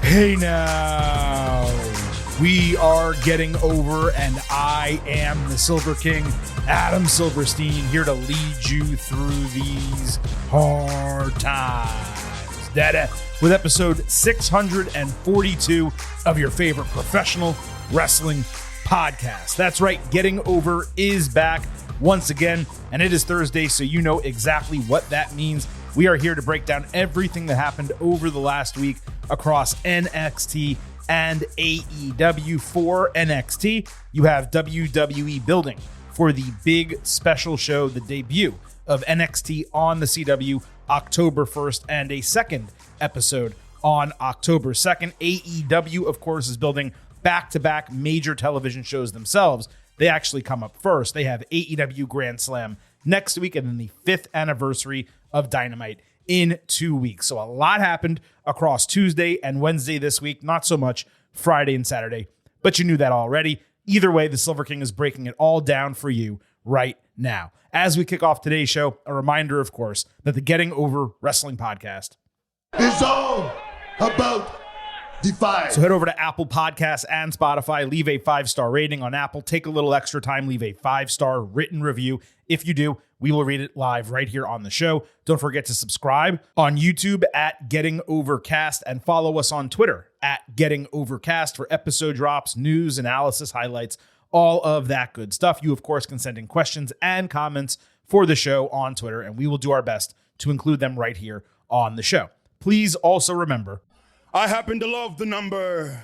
Hey now, we are getting over, and I am the Silver King, Adam Silverstein, here to lead you through these hard times. Dada, with episode 642 of your favorite professional wrestling podcast. That's right, Getting Over is back once again, and it is Thursday, so you know exactly what that means. We are here to break down everything that happened over the last week across NXT and AEW. For NXT, you have WWE building for the big special show, the debut of NXT on the CW October 1st, and a second episode on October 2nd. AEW, of course, is building back-to-back major television shows themselves. They actually come up first. They have AEW Grand Slam next week, and then the 5th anniversary of Dynamite in 2 weeks. So a lot happened across Tuesday and Wednesday this week. Not so much Friday and Saturday, but you knew that already. Either way, the Silver King is breaking it all down for you right now. As we kick off today's show, a reminder, of course, that the Getting Over Wrestling podcast is all about Defy. So head over to Apple Podcasts and Spotify, leave a 5-star rating on Apple, take a little extra time, leave a 5-star written review. If you do, we will read it live right here on the show. Don't forget to subscribe on YouTube at Getting Overcast and follow us on Twitter at Getting Overcast for episode drops, news, analysis, highlights, all of that good stuff. You, of course, can send in questions and comments for the show on Twitter, and we will do our best to include them right here on the show. Please also remember, I happen to love the number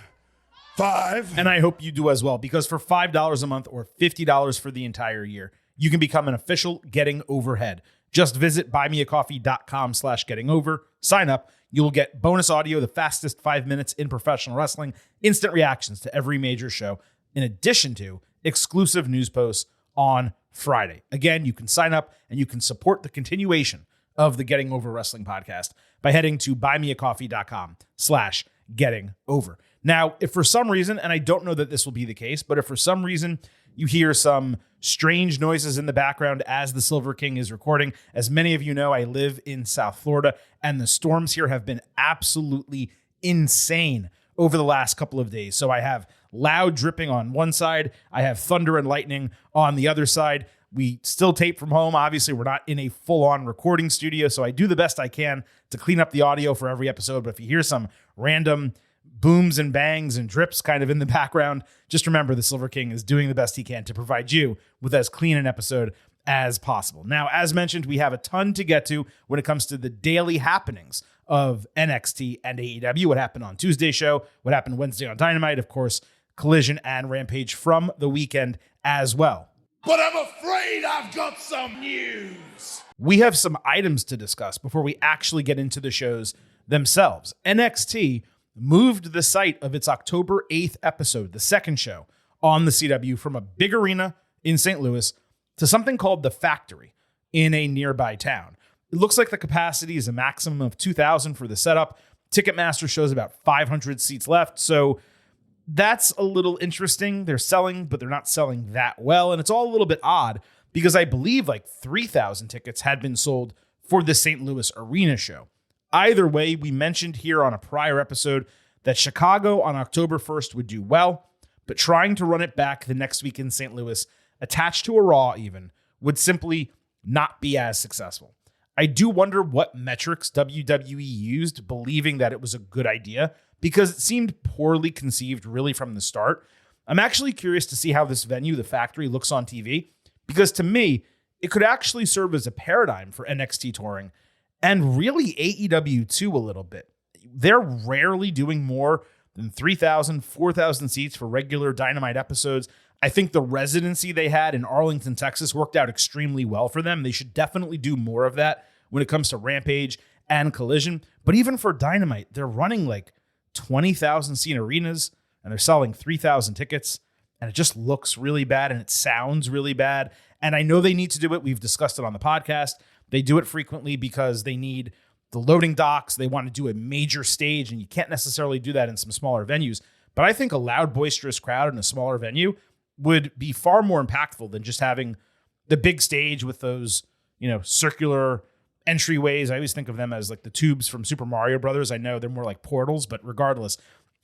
5. and I hope you do as well, because for $5 a month or $50 for the entire year, you can become an official Getting Overhead. Just visit buymeacoffee.com/gettingover. Sign up. You will get bonus audio, the fastest 5 minutes in professional wrestling, instant reactions to every major show, in addition to exclusive news posts on Friday. Again, you can sign up and you can support the continuation of the Getting Over Wrestling podcast by heading to buymeacoffee.com/gettingover. Now, if for some reason, and I don't know that this will be the case, but if for some reason you hear some strange noises in the background as the Silver King is recording, as many of you know, I live in South Florida, and the storms here have been absolutely insane over the last couple of days. So I have loud dripping on one side, I have thunder and lightning on the other side. We still tape from home. Obviously, we're not in a full-on recording studio, so I do the best I can to clean up the audio for every episode. But if you hear some random booms and bangs and drips kind of in the background, just remember the Silver King is doing the best he can to provide you with as clean an episode as possible. Now, as mentioned, we have a ton to get to when it comes to the daily happenings of NXT and AEW. What happened on Tuesday's show, what happened Wednesday on Dynamite, of course, Collision and Rampage from the weekend as well. But I'm afraid I've got some news. We have some items to discuss before we actually get into the shows themselves. NXT moved the site of its October 8th episode, the second show on the CW, from a big arena in St. Louis to something called the Factory in a nearby town. It looks like the capacity is a maximum of 2,000 for the setup. Ticketmaster shows about 500 seats left, so that's a little interesting. They're selling, but they're not selling that well. And it's all a little bit odd because I believe like 3,000 tickets had been sold for the St. Louis Arena show. Either way, we mentioned here on a prior episode that Chicago on October 1st would do well, but trying to run it back the next week in St. Louis, attached to a Raw even, would simply not be as successful. I do wonder what metrics WWE used, believing that it was a good idea, because it seemed poorly conceived really from the start. I'm actually curious to see how this venue, the Factory, looks on TV, because to me, it could actually serve as a paradigm for NXT touring, and really AEW too a little bit. They're rarely doing more than 3,000, 4,000 seats for regular Dynamite episodes. I think the residency they had in Arlington, Texas worked out extremely well for them. They should definitely do more of that when it comes to Rampage and Collision. But even for Dynamite, they're running like 20,000 seat arenas and they're selling 3,000 tickets, and it just looks really bad and it sounds really bad. And I know they need to do it. We've discussed it on the podcast. They do it frequently because they need the loading docks. They want to do a major stage, and you can't necessarily do that in some smaller venues. But I think a loud, boisterous crowd in a smaller venue would be far more impactful than just having the big stage with those, circular entryways. I always think of them as like the tubes from Super Mario Brothers. I know they're more like portals, but regardless,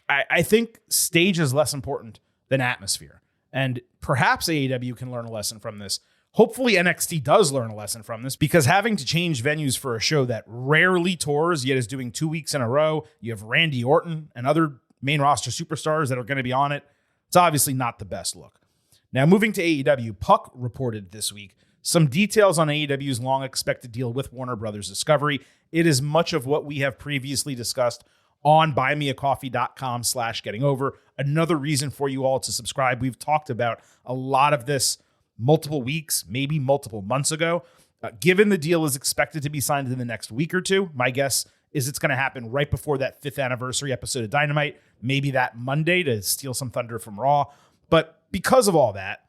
I think stage is less important than atmosphere. And perhaps AEW can learn a lesson from this. Hopefully NXT does learn a lesson from this, because having to change venues for a show that rarely tours, yet is doing 2 weeks in a row, you have Randy Orton and other main roster superstars that are going to be on it. It's obviously not the best look. Now, moving to AEW, Puck reported this week some details on AEW's long-expected deal with Warner Brothers Discovery. It is much of what we have previously discussed on buymeacoffee.com/gettingover. Another reason for you all to subscribe. We've talked about a lot of this multiple weeks, maybe multiple months ago. Given the deal is expected to be signed in the next week or two, my guess is it's going to happen right before that 5th anniversary episode of Dynamite, maybe that Monday to steal some thunder from Raw. But because of all that,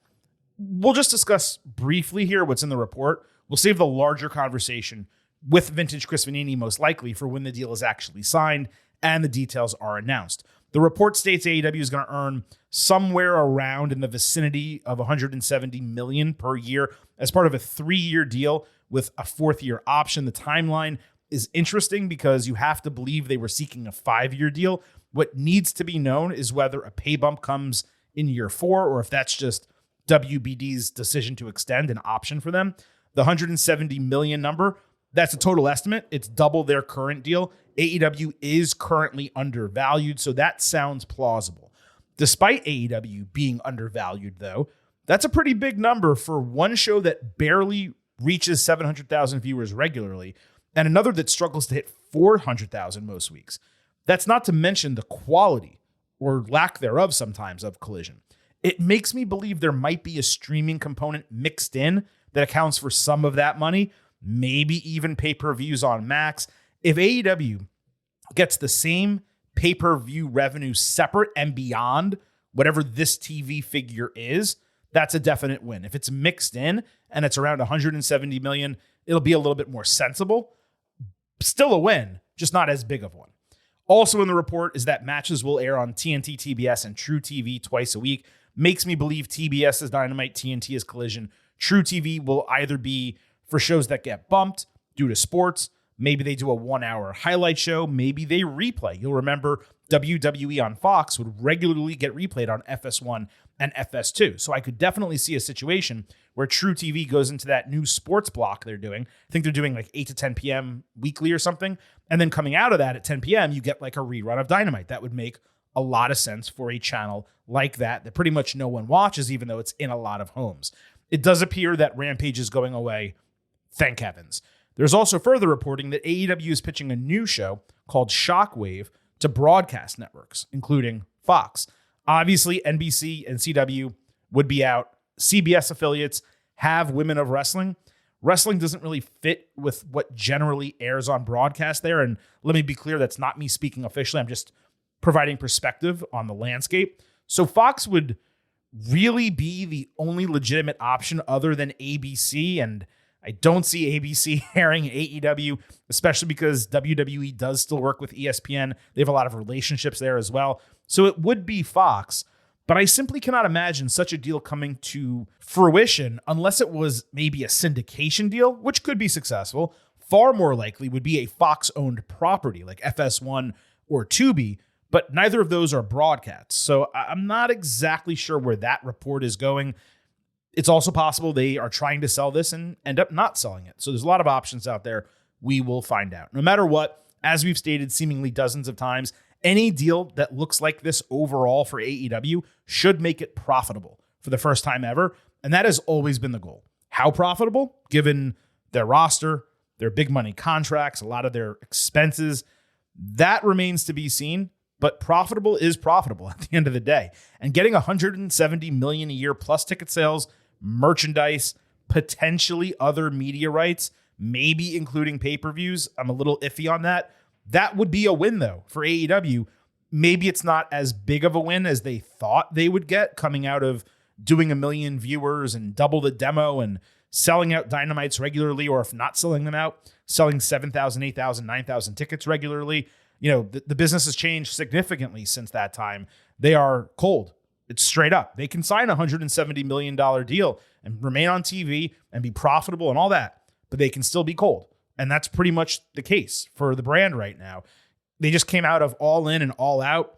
we'll just discuss briefly here what's in the report. We'll save the larger conversation with Vintage Chris Vanini most likely for when the deal is actually signed and the details are announced. The report states AEW is going to earn somewhere around in the vicinity of $170 million per year as part of a 3-year deal with a 4th-year option. The timeline is interesting because you have to believe they were seeking a 5-year deal. What needs to be known is whether a pay bump comes in year 4 or if that's just WBD's decision to extend an option for them. The $170 million number, that's a total estimate. It's double their current deal. AEW is currently undervalued, so that sounds plausible. Despite AEW being undervalued, though, that's a pretty big number for one show that barely reaches 700,000 viewers regularly and another that struggles to hit 400,000 most weeks. That's not to mention the quality, or lack thereof sometimes, of Collision. It makes me believe there might be a streaming component mixed in that accounts for some of that money, maybe even pay-per-views on Max. If AEW gets the same pay-per-view revenue separate and beyond whatever this TV figure is, that's a definite win. If it's mixed in and it's around $170 million, it'll be a little bit more sensible. Still a win, just not as big of one. Also in the report is that matches will air on TNT, TBS, and True TV twice a week. Makes me believe TBS is Dynamite, TNT is Collision. True TV will either be for shows that get bumped due to sports. Maybe they do a 1-hour highlight show. Maybe they replay. You'll remember WWE on Fox would regularly get replayed on FS1 and FS2. So I could definitely see a situation where True TV goes into that new sports block they're doing. I think they're doing like 8 to 10 p.m. weekly or something. And then coming out of that at 10 p.m., you get like a rerun of Dynamite. That would make a lot of sense for a channel like that pretty much no one watches, even though it's in a lot of homes. It does appear that Rampage is going away. Thank heavens. There's also further reporting that AEW is pitching a new show called Shockwave to broadcast networks, including Fox. Obviously, NBC and CW would be out. CBS affiliates have Women of Wrestling. Wrestling doesn't really fit with what generally airs on broadcast there. And let me be clear, that's not me speaking officially. I'm just providing perspective on the landscape. So Fox would really be the only legitimate option other than ABC, and I don't see ABC airing AEW, especially because WWE does still work with ESPN. They have a lot of relationships there as well. So it would be Fox, but I simply cannot imagine such a deal coming to fruition unless it was maybe a syndication deal, which could be successful. Far more likely would be a Fox-owned property like FS1 or Tubi, but neither of those are broadcasts. So I'm not exactly sure where that report is going. It's also possible they are trying to sell this and end up not selling it. So there's a lot of options out there. We will find out. No matter what, as we've stated seemingly dozens of times, any deal that looks like this overall for AEW should make it profitable for the first time ever. And that has always been the goal. How profitable? Given their roster, their big money contracts, a lot of their expenses, that remains to be seen. But profitable is profitable at the end of the day. And getting $170 million a year plus ticket sales, merchandise, potentially other media rights, maybe including pay-per-views, I'm a little iffy on that. That would be a win, though, for AEW. Maybe it's not as big of a win as they thought they would get coming out of doing 1 million viewers and double the demo and selling out Dynamites regularly, or if not selling them out, selling 7,000, 8,000, 9,000 tickets regularly. You know, the business has changed significantly since that time. They are cold. It's straight up. They can sign a $170 million deal and remain on TV and be profitable and all that, but they can still be cold. And that's pretty much the case for the brand right now. They just came out of All In and All Out.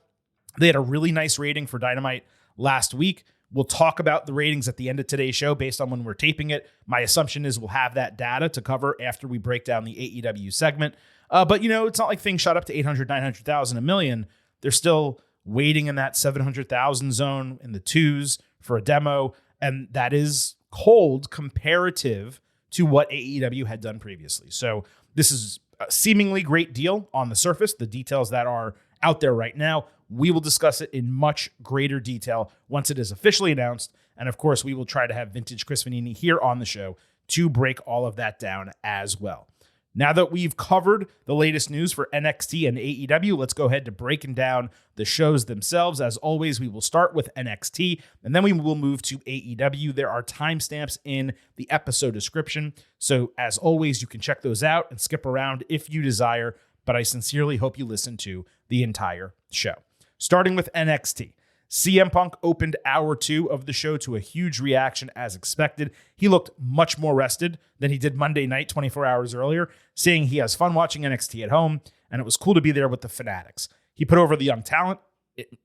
They had a really nice rating for Dynamite last week. We'll talk about the ratings at the end of today's show based on when we're taping it. My assumption is we'll have that data to cover after we break down the AEW segment. But, it's not like things shot up to 800, 900,000, a million. They're still waiting in that 700,000 zone in the twos for a demo. And that is cold comparative to what AEW had done previously. So this is a seemingly great deal on the surface. The details that are out there right now, we will discuss it in much greater detail once it is officially announced. And of course, we will try to have Vintage Chris Vanini here on the show to break all of that down as well. Now that we've covered the latest news for NXT and AEW, let's go ahead to breaking down the shows themselves. As always, we will start with NXT, and then we will move to AEW. There are timestamps in the episode description, so as always, you can check those out and skip around if you desire, but I sincerely hope you listen to the entire show. Starting with NXT. CM Punk opened hour 2 of the show to a huge reaction as expected. He looked much more rested than he did Monday night, 24 hours earlier, saying he has fun watching NXT at home, and it was cool to be there with the fanatics. He put over the young talent,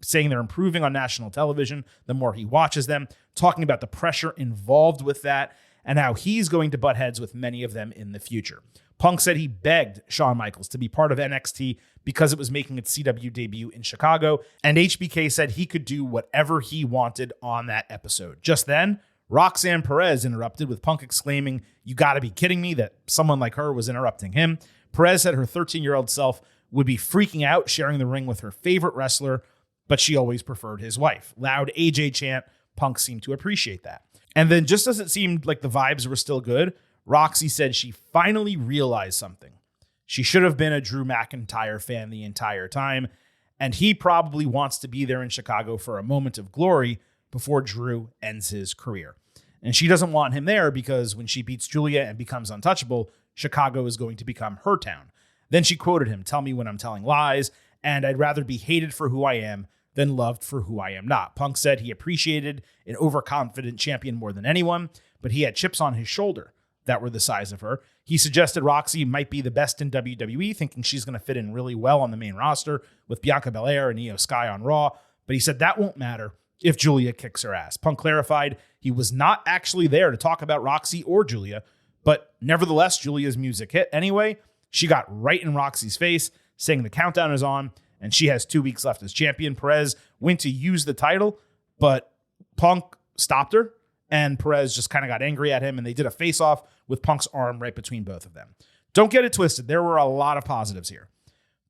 saying they're improving on national television the more he watches them, talking about the pressure involved with that, and how he's going to butt heads with many of them in the future. Punk said he begged Shawn Michaels to be part of NXT because it was making its CW debut in Chicago, and HBK said he could do whatever he wanted on that episode. Just then, Roxanne Perez interrupted with Punk exclaiming, "You gotta be kidding me," that someone like her was interrupting him. Perez said her 13-year-old self would be freaking out sharing the ring with her favorite wrestler, but she always preferred his wife. Loud AJ chant. Punk seemed to appreciate that. And then just as it seemed like the vibes were still good, Roxy said she finally realized something. She should have been a Drew McIntyre fan the entire time, and he probably wants to be there in Chicago for a moment of glory before Drew ends his career. And she doesn't want him there because when she beats Julia and becomes untouchable, Chicago is going to become her town. Then she quoted him, "Tell me when I'm telling lies, and I'd rather be hated for who I am than loved for who I am not." Punk said he appreciated an overconfident champion more than anyone, but he had chips on his shoulder that were the size of her. He suggested Roxy might be the best in WWE, thinking she's going to fit in really well on the main roster with Bianca Belair and Io Sky on Raw, but he said that won't matter if Julia kicks her ass. Punk clarified he was not actually there to talk about Roxy or Julia, but nevertheless, Julia's music hit anyway. She got right in Roxy's face, saying the countdown is on, and she has 2 weeks left as champion. Perez went to use the title, but Punk stopped her, and Perez just kind of got angry at him, and they did a face-off with Punk's arm right between both of them. Don't get it twisted. There were a lot of positives here.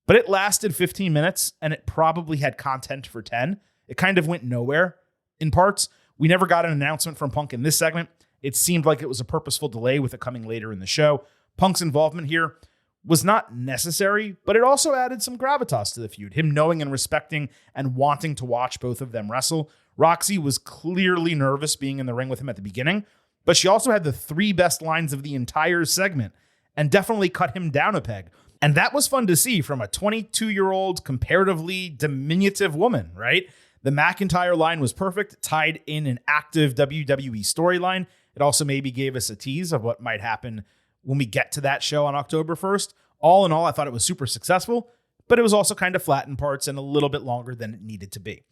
But it lasted 15 minutes, and it probably had content for 10. It kind of went nowhere in parts. We never got an announcement from Punk in this segment. It seemed like it was a purposeful delay with it coming later in the show. Punk's involvement here was not necessary, but it also added some gravitas to the feud, him knowing and respecting and wanting to watch both of them wrestle. Roxy was clearly nervous being in the ring with him at the beginning, but she also had the 3 best lines of the entire segment and definitely cut him down a peg. And that was fun to see from a 22-year-old, comparatively diminutive woman, right? The McIntyre line was perfect, tied in an active WWE storyline. It also maybe gave us a tease of what might happen when we get to that show on October 1st. All in all, I thought it was super successful, but it was also kind of flat in parts and a little bit longer than it needed to be.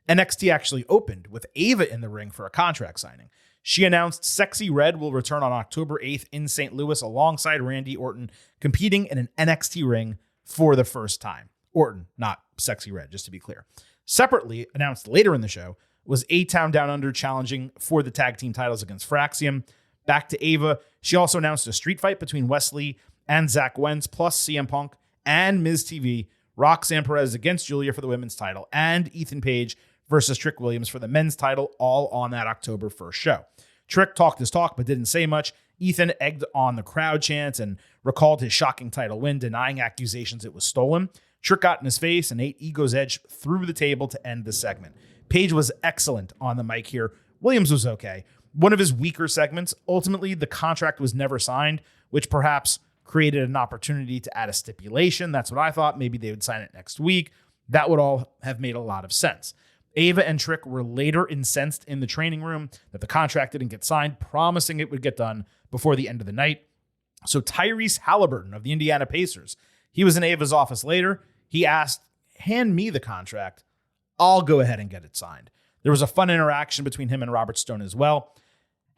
NXT actually opened with Ava in the ring for a contract signing. She announced Sexy Red will return on October 8th in St. Louis alongside Randy Orton, competing in an NXT ring for the first time. Orton, not Sexy Red, just to be clear. Separately, announced later in the show, was A-Town Down Under challenging for the tag team titles against Fraxium. Back to Ava, she also announced a street fight between Wesley and Zach Wentz, plus CM Punk and Miz TV, Roxanne Perez against Julia for the women's title, and Ethan Page versus Trick Williams for the men's title, all on that October 1st show. Trick talked his talk but didn't say much. Ethan egged on the crowd chants and recalled his shocking title win, denying accusations it was stolen. Trick got in his face and ate Ego's edge through the table to end the segment. Page was excellent on the mic here. Williams was okay. One of his weaker segments. Ultimately, the contract was never signed, which perhaps created an opportunity to add a stipulation. That's what I thought. Maybe they would sign it next week. That would all have made a lot of sense. Ava and Trick were later incensed in the training room that the contract didn't get signed, promising it would get done before the end of the night. So Tyrese Halliburton of the Indiana Pacers, he was in Ava's office later. He asked, hand me the contract. I'll go ahead and get it signed. There was a fun interaction between him and Robert Stone as well.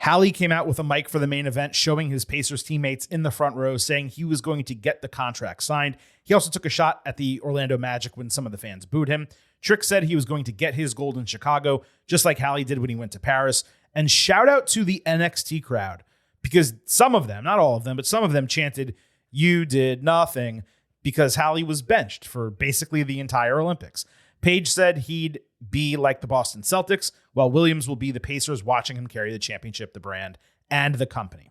Hallie came out with a mic for the main event, showing his Pacers teammates in the front row, saying he was going to get the contract signed. He also took a shot at the Orlando Magic when some of the fans booed him. Trick said he was going to get his gold in Chicago, just like Hallie did when he went to Paris. And shout out to the NXT crowd, because some of them, not all of them, but some of them chanted, "You did nothing," because Hallie was benched for basically the entire Olympics. Paige said he'd be like the Boston Celtics, while Williams will be the Pacers, watching him carry the championship, the brand, and the company.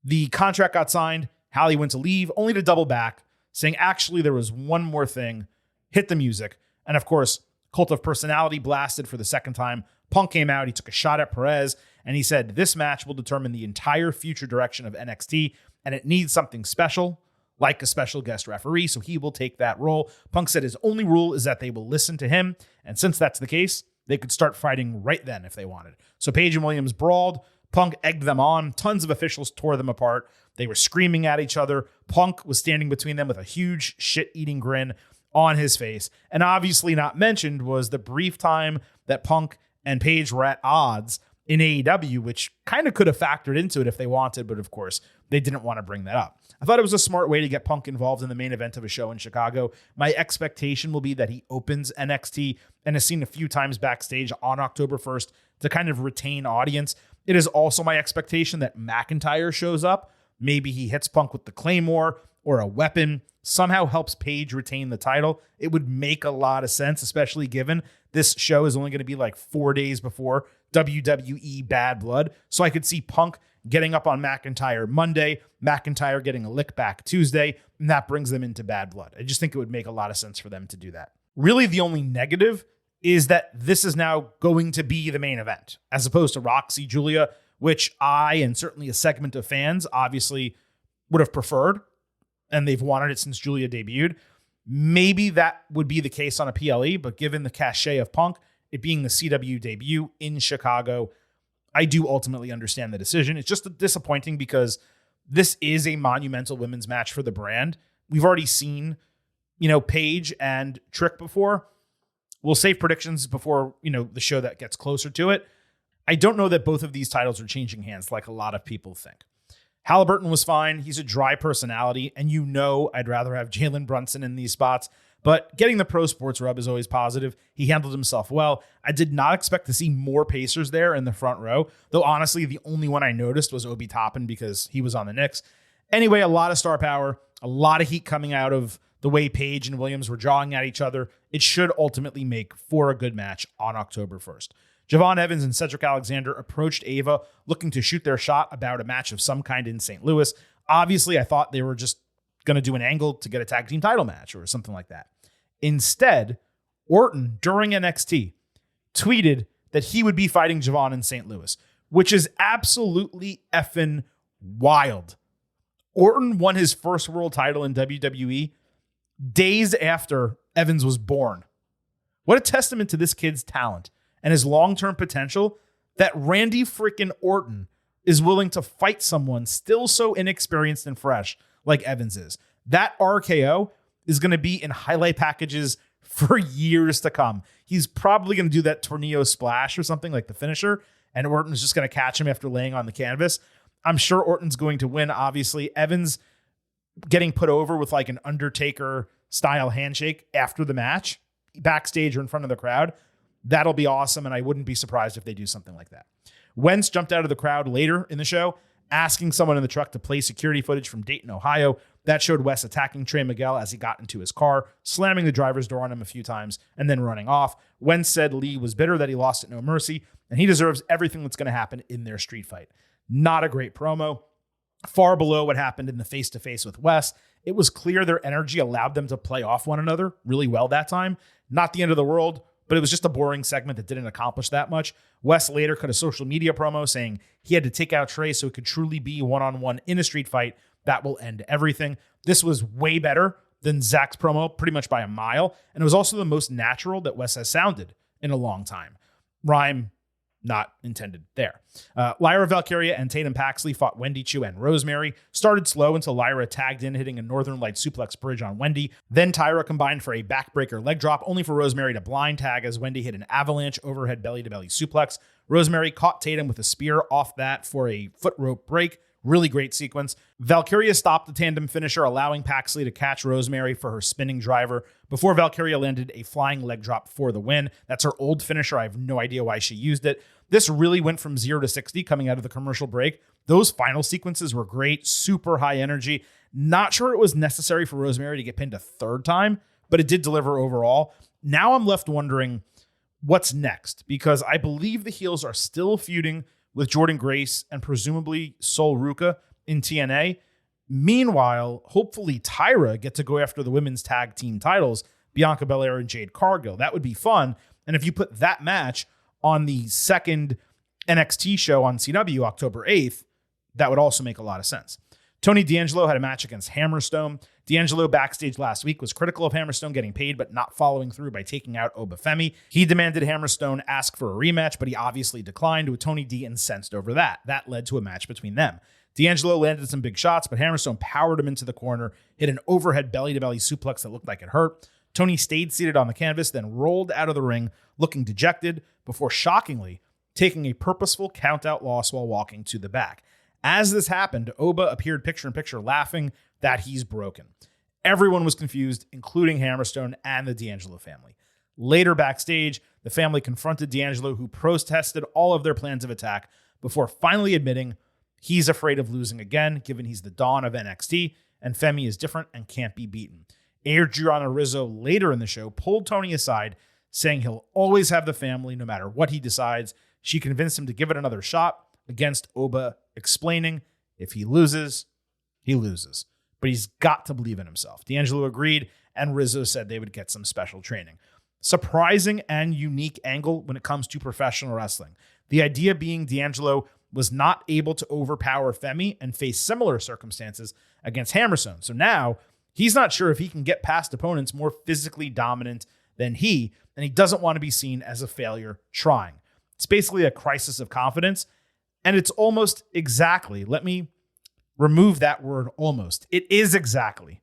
The contract got signed. Hallie went to leave, only to double back, saying, actually, there was one more thing. Hit the music. And of course, Cult of Personality blasted for the second time. Punk came out. He took a shot at Perez, and he said, this match will determine the entire future direction of NXT, and it needs something special, like a special guest referee, so he will take that role. Punk said his only rule is that they will listen to him, and since that's the case, they could start fighting right then if they wanted. So Paige and Williams brawled. Punk egged them on. Tons of officials tore them apart. They were screaming at each other. Punk was standing between them with a huge shit-eating grin on his face. And obviously not mentioned was the brief time that Punk and Paige were at odds in AEW, which kind of could have factored into it if they wanted, but of course, they didn't want to bring that up. I thought it was a smart way to get Punk involved in the main event of a show in Chicago. My expectation will be that he opens NXT and is seen a few times backstage on October 1st to kind of retain audience. It is also my expectation that McIntyre shows up. Maybe he hits Punk with the Claymore or a weapon, somehow helps Paige retain the title. It would make a lot of sense, especially given this show is only going to be like 4 days before WWE Bad Blood. So I could see Punk getting up on McIntyre Monday, McIntyre getting a lick back Tuesday, and that brings them into Bad Blood. I just think it would make a lot of sense for them to do that. Really, the only negative is that this is now going to be the main event, as opposed to Roxy Julia, which I, and certainly a segment of fans, obviously would have preferred, and they've wanted it since Julia debuted. Maybe that would be the case on a PLE, but given the cachet of Punk, it being the CW debut in Chicago, I do ultimately understand the decision. It's just disappointing because this is a monumental women's match for the brand. We've already seen, Paige and Trick before. We'll save predictions before, the show that gets closer to it. I don't know that both of these titles are changing hands like a lot of people think. Halliburton was fine. He's a dry personality, and I'd rather have Jalen Brunson in these spots. But getting the pro sports rub is always positive. He handled himself well. I did not expect to see more Pacers there in the front row, though honestly, the only one I noticed was Obi Toppin because he was on the Knicks. Anyway, a lot of star power, a lot of heat coming out of the way Paige and Williams were jawing at each other. It should ultimately make for a good match on October 1st. Javon Evans and Cedric Alexander approached Ava looking to shoot their shot about a match of some kind in St. Louis. Obviously, I thought they were just going to do an angle to get a tag team title match or something like that. Instead, Orton, during NXT, tweeted that he would be fighting Javon in St. Louis, which is absolutely effing wild. Orton won his first world title in WWE days after Evans was born. What a testament to this kid's talent and his long-term potential that Randy freaking Orton is willing to fight someone still so inexperienced and fresh like Evans is. That RKO is going to be in highlight packages for years to come. He's probably going to do that Tornillo splash or something like the finisher, and Orton's just going to catch him after laying on the canvas. I'm sure Orton's going to win, obviously. Evans getting put over with like an Undertaker-style handshake after the match, backstage or in front of the crowd. That'll be awesome, and I wouldn't be surprised if they do something like that. Wentz jumped out of the crowd later in the show, asking someone in the truck to play security footage from Dayton, Ohio. That showed Wes attacking Trey Miguel as he got into his car, slamming the driver's door on him a few times, and then running off. Wentz said Lee was bitter that he lost at No Mercy, and he deserves everything that's going to happen in their street fight. Not a great promo. Far below what happened in the face-to-face with Wes. It was clear their energy allowed them to play off one another really well that time. Not the end of the world, but it was just a boring segment that didn't accomplish that much. Wes later cut a social media promo saying he had to take out Trey so it could truly be one-on-one in a street fight that will end everything. This was way better than Zach's promo, pretty much by a mile, and it was also the most natural that Wes has sounded in a long time. Rhyme Not intended there. Lyra Valkyria and Tatum Paxley fought Wendy Chu and Rosemary. Started slow until Lyra tagged in, hitting a Northern Light suplex bridge on Wendy. Then Tyra combined for a backbreaker leg drop, only for Rosemary to blind tag as Wendy hit an avalanche overhead belly-to-belly suplex. Rosemary caught Tatum with a spear off that for a foot rope break. Really great sequence. Valkyria stopped the tandem finisher, allowing Paxley to catch Rosemary for her spinning driver before Valkyria landed a flying leg drop for the win. That's her old finisher. I have no idea why she used it. This really went from 0 to 60 coming out of the commercial break. Those final sequences were great, super high energy. Not sure it was necessary for Rosemary to get pinned a third time, but it did deliver overall. Now I'm left wondering what's next, because I believe the heels are still feuding with Jordynne Grace and presumably Sol Ruca in TNA. Meanwhile, hopefully Tyra get to go after the women's tag team titles, Bianca Belair and Jade Cargill. That would be fun. And if you put that match on the second NXT show on CW, October 8th, that would also make a lot of sense. Tony D'Angelo had a match against Hammerstone. D'Angelo backstage last week was critical of Hammerstone getting paid but not following through by taking out Obafemi. He demanded Hammerstone ask for a rematch, but he obviously declined, with Tony D incensed over that. That led to a match between them. D'Angelo landed some big shots, but Hammerstone powered him into the corner, hit an overhead belly-to-belly suplex that looked like it hurt. Tony stayed seated on the canvas, then rolled out of the ring looking dejected before shockingly taking a purposeful count-out loss while walking to the back. As this happened, Oba appeared picture-in-picture laughing that he's broken. Everyone was confused, including Hammerstone and the D'Angelo family. Later backstage, the family confronted D'Angelo, who protested all of their plans of attack before finally admitting he's afraid of losing again, given he's the dawn of NXT, and Femi is different and can't be beaten. Adriana Rizzo later in the show pulled Tony aside, saying he'll always have the family no matter what he decides. She convinced him to give it another shot against Oba, explaining if he loses, he loses. But he's got to believe in himself. D'Angelo agreed, and Rizzo said they would get some special training. Surprising and unique angle when it comes to professional wrestling. The idea being D'Angelo was not able to overpower Femi and face similar circumstances against Hammerstone. So now he's not sure if he can get past opponents more physically dominant than he, and he doesn't want to be seen as a failure trying. It's basically a crisis of confidence, and it's almost exactly, let me remove that word almost. It is exactly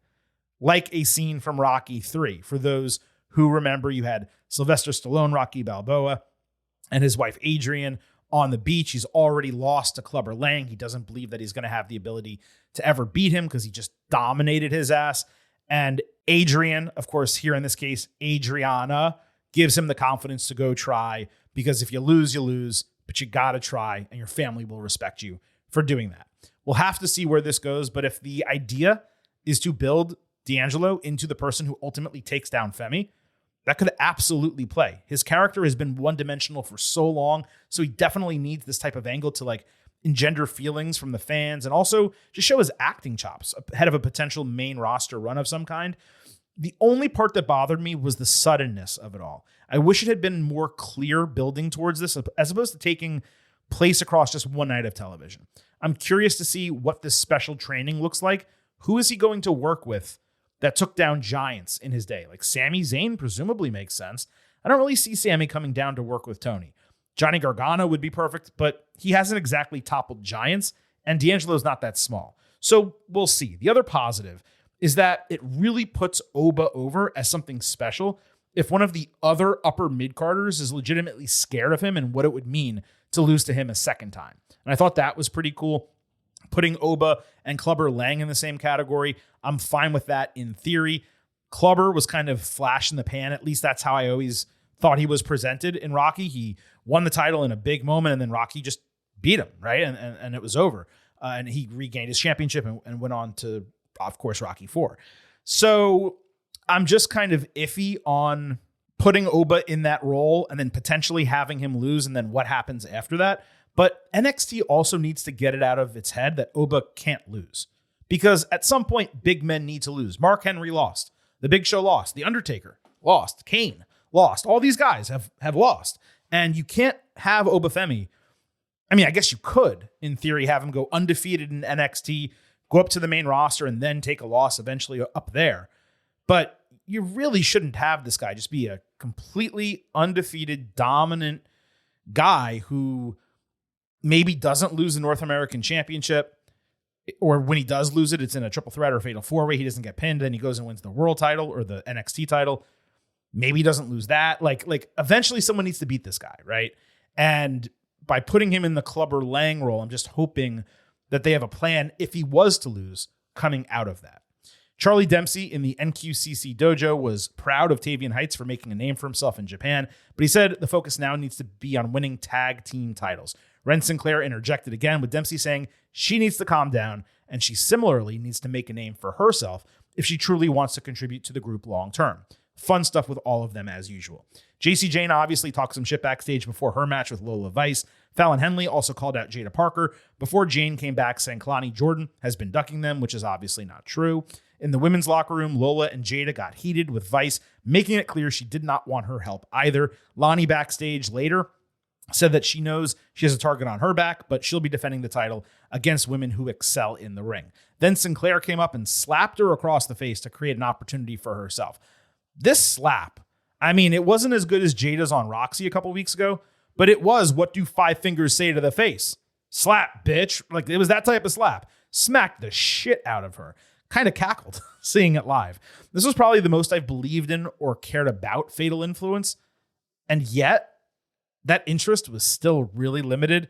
like a scene from Rocky 3. For those who remember, you had Sylvester Stallone, Rocky Balboa, and his wife Adrian on the beach. He's already lost to Clubber Lang. He doesn't believe that he's going to have the ability to ever beat him because he just dominated his ass. And Adrian, of course, here in this case, Adriana, gives him the confidence to go try, because if you lose, but you got to try, and your family will respect you for doing that. We'll have to see where this goes, but if the idea is to build D'Angelo into the person who ultimately takes down Femi, that could absolutely play. His character has been one-dimensional for so long, so he definitely needs this type of angle to engender feelings from the fans and also just show his acting chops ahead of a potential main roster run of some kind. The only part that bothered me was the suddenness of it all. I wish it had been more clear building towards this, as opposed to taking place across just one night of television. I'm curious to see what this special training looks like. Who is he going to work with that took down giants in his day? Like Sami Zayn presumably makes sense. I don't really see Sami coming down to work with Tony. Johnny Gargano would be perfect, but he hasn't exactly toppled giants, and D'Angelo's not that small. So we'll see. The other positive is that it really puts Oba over as something special if one of the other upper mid-carders is legitimately scared of him and what it would mean to lose to him a second time. And I thought that was pretty cool. Putting Oba and Clubber Lang in the same category, I'm fine with that in theory. Clubber was kind of flash in the pan. At least that's how I always thought he was presented in Rocky. He won the title in a big moment, and then Rocky just beat him, right? And it was over. And he regained his championship and went on to, of course, Rocky 4. So I'm just kind of iffy on putting Oba in that role and then potentially having him lose, and then what happens after that. But NXT also needs to get it out of its head that Oba can't lose, because at some point, big men need to lose. Mark Henry lost. The Big Show lost. The Undertaker lost. Kane lost. All these guys have lost. And you can't have Obafemi. I mean, I guess you could, in theory, have him go undefeated in NXT, go up to the main roster, and then take a loss eventually up there. But you really shouldn't have this guy just be a completely undefeated, dominant guy who maybe doesn't lose the North American Championship, or when he does lose it, it's in a triple threat or a fatal four-way. He doesn't get pinned. Then he goes and wins the world title or the NXT title. Maybe he doesn't lose that. Like eventually someone needs to beat this guy, right? And by putting him in the Clubber Lang role, I'm just hoping that they have a plan if he was to lose coming out of that. Charlie Dempsey in the NQCC dojo was proud of Tavian Heights for making a name for himself in Japan, but he said the focus now needs to be on winning tag team titles. Ren Sinclair interjected again with Dempsey saying she needs to calm down and she similarly needs to make a name for herself if she truly wants to contribute to the group long term. Fun stuff with all of them as usual. JC Jane obviously talked some shit backstage before her match with Lola Vice. Fallon Henley also called out Jada Parker before Jane came back saying Kalani Jordan has been ducking them, which is obviously not true. In the women's locker room, Lola and Jada got heated with Vice, making it clear she did not want her help either. Lonnie backstage later said that she knows she has a target on her back, but she'll be defending the title against women who excel in the ring. Then Sinclair came up and slapped her across the face to create an opportunity for herself. This slap, I mean, it wasn't as good as Jada's on Roxy a couple weeks ago, but it was what do five fingers say to the face? Slap, bitch. Like, it was that type of slap. Smacked the shit out of her. Kind of cackled seeing it live. This was probably the most I've believed in or cared about Fatal Influence. And yet, that interest was still really limited.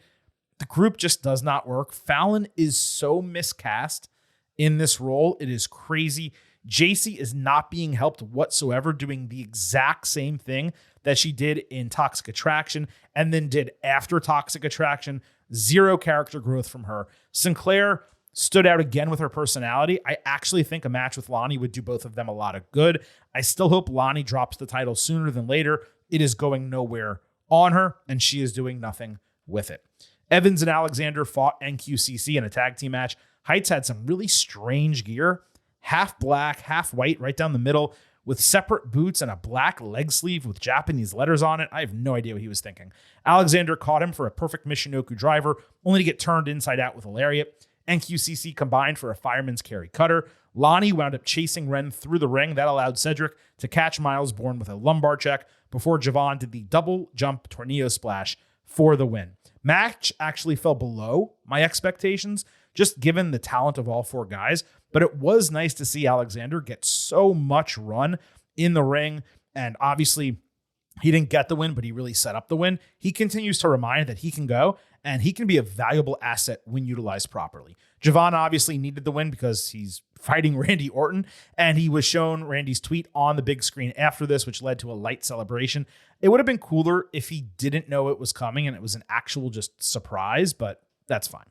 The group just does not work. Fallon is so miscast in this role. It is crazy. JC is not being helped whatsoever, doing the exact same thing that she did in Toxic Attraction and then did after Toxic Attraction. Zero character growth from her. Sinclair stood out again with her personality. I actually think a match with Lonnie would do both of them a lot of good. I still hope Lonnie drops the title sooner than later. It is going nowhere on her, and she is doing nothing with it. Evans and Alexander fought NQCC in a tag team match. Heights had some really strange gear. Half black, half white, right down the middle, with separate boots and a black leg sleeve with Japanese letters on it. I have no idea what he was thinking. Alexander caught him for a perfect Michinoku driver, only to get turned inside out with a lariat. NQCC combined for a fireman's carry cutter. Lonnie wound up chasing Ren through the ring. That allowed Cedric to catch Miles Bourne with a lumbar check before Javon did the double jump tornado splash for the win. Match actually fell below my expectations, just given the talent of all four guys. But it was nice to see Alexander get so much run in the ring. And obviously, he didn't get the win, but he really set up the win. He continues to remind that he can go, and he can be a valuable asset when utilized properly. Javon obviously needed the win because he's fighting Randy Orton, and he was shown Randy's tweet on the big screen after this, which led to a light celebration. It would have been cooler if he didn't know it was coming and it was an actual just surprise, but that's fine.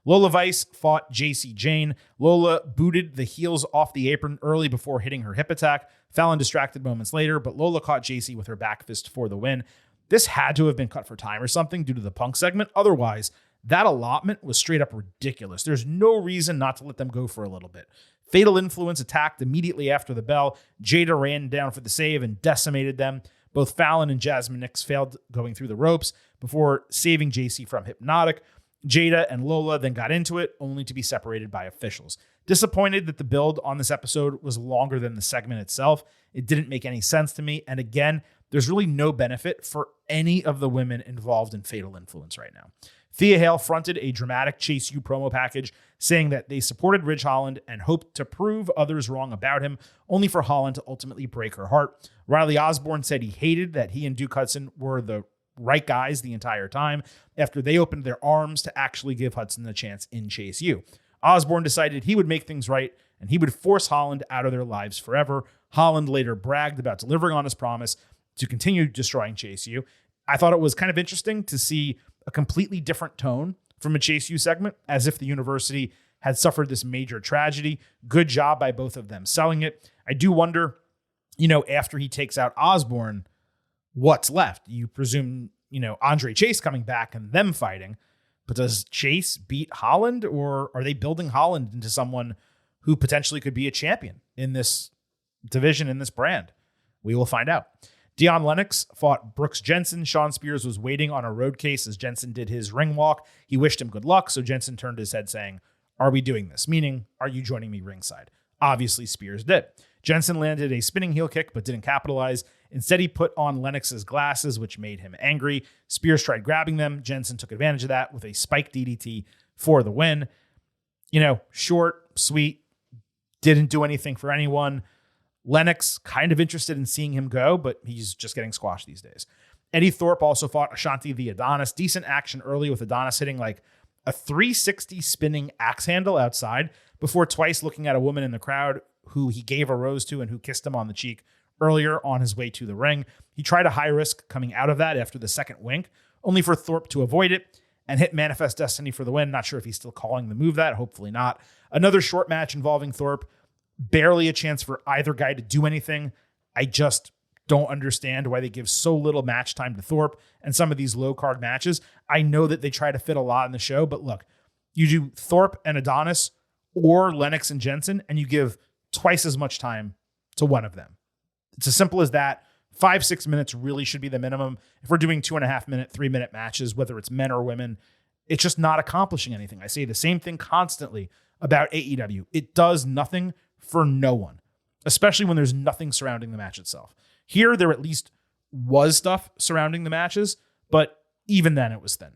Lola Vice fought JC Jane. Lola booted the heels off the apron early before hitting her hip attack. Fallon distracted moments later, but Lola caught JC with her back fist for the win. This had to have been cut for time or something due to the Punk segment. Otherwise, that allotment was straight up ridiculous. There's no reason not to let them go for a little bit. Fatal Influence attacked immediately after the bell. Jada ran down for the save and decimated them. Both Fallon and Jasmine Nix failed going through the ropes before saving JC from Hypnotic. Jada and Lola then got into it, only to be separated by officials. Disappointed that the build on this episode was longer than the segment itself. It didn't make any sense to me. And again, there's really no benefit for any of the women involved in Fatal Influence right now. Thea Hale fronted a dramatic Chase U promo package saying that they supported Ridge Holland and hoped to prove others wrong about him, only for Holland to ultimately break her heart. Riley Osborne said he hated that he and Duke Hudson were the right guys the entire time after they opened their arms to actually give Hudson a chance in Chase U. Osborne decided he would make things right and he would force Holland out of their lives forever. Holland later bragged about delivering on his promise to continue destroying Chase U. I thought it was kind of interesting to see a completely different tone from a Chase U segment, as if the university had suffered this major tragedy. Good job by both of them selling it. I do wonder, after he takes out Osborne, what's left? You presume, Andre Chase coming back and them fighting, but does Chase beat Holland, or are they building Holland into someone who potentially could be a champion in this division, in this brand? We will find out. Deion Lennox fought Brooks Jensen. Sean Spears was waiting on a road case as Jensen did his ring walk. He wished him good luck, so Jensen turned his head saying, "Are we doing this?" Meaning, are you joining me ringside? Obviously, Spears did. Jensen landed a spinning heel kick but didn't capitalize. Instead, he put on Lennox's glasses, which made him angry. Spears tried grabbing them. Jensen took advantage of that with a spike DDT for the win. Short, sweet, didn't do anything for anyone. Lennox kind of interested in seeing him go, but he's just getting squashed these days. Eddie Thorpe also fought Ashanti the Adonis. Decent action early with Adonis hitting like a 360 spinning axe handle outside before twice looking at a woman in the crowd who he gave a rose to and who kissed him on the cheek earlier on his way to the ring. He tried a high risk coming out of that after the second wink, only for Thorpe to avoid it and hit Manifest Destiny for the win. Not sure if he's still calling the move that. Hopefully not. Another short match involving Thorpe. Barely a chance for either guy to do anything. I just don't understand why they give so little match time to Thorpe and some of these low card matches. I know that they try to fit a lot in the show, but look, you do Thorpe and Adonis or Lennox and Jensen, and you give twice as much time to one of them. It's as simple as that. 5-6 minutes really should be the minimum. If we're doing 2.5 minute, 3 minute matches, whether it's men or women, it's just not accomplishing anything. I say the same thing constantly about AEW. It does nothing for no one, especially when there's nothing surrounding the match itself. Here, there at least was stuff surrounding the matches, but even then it was thin.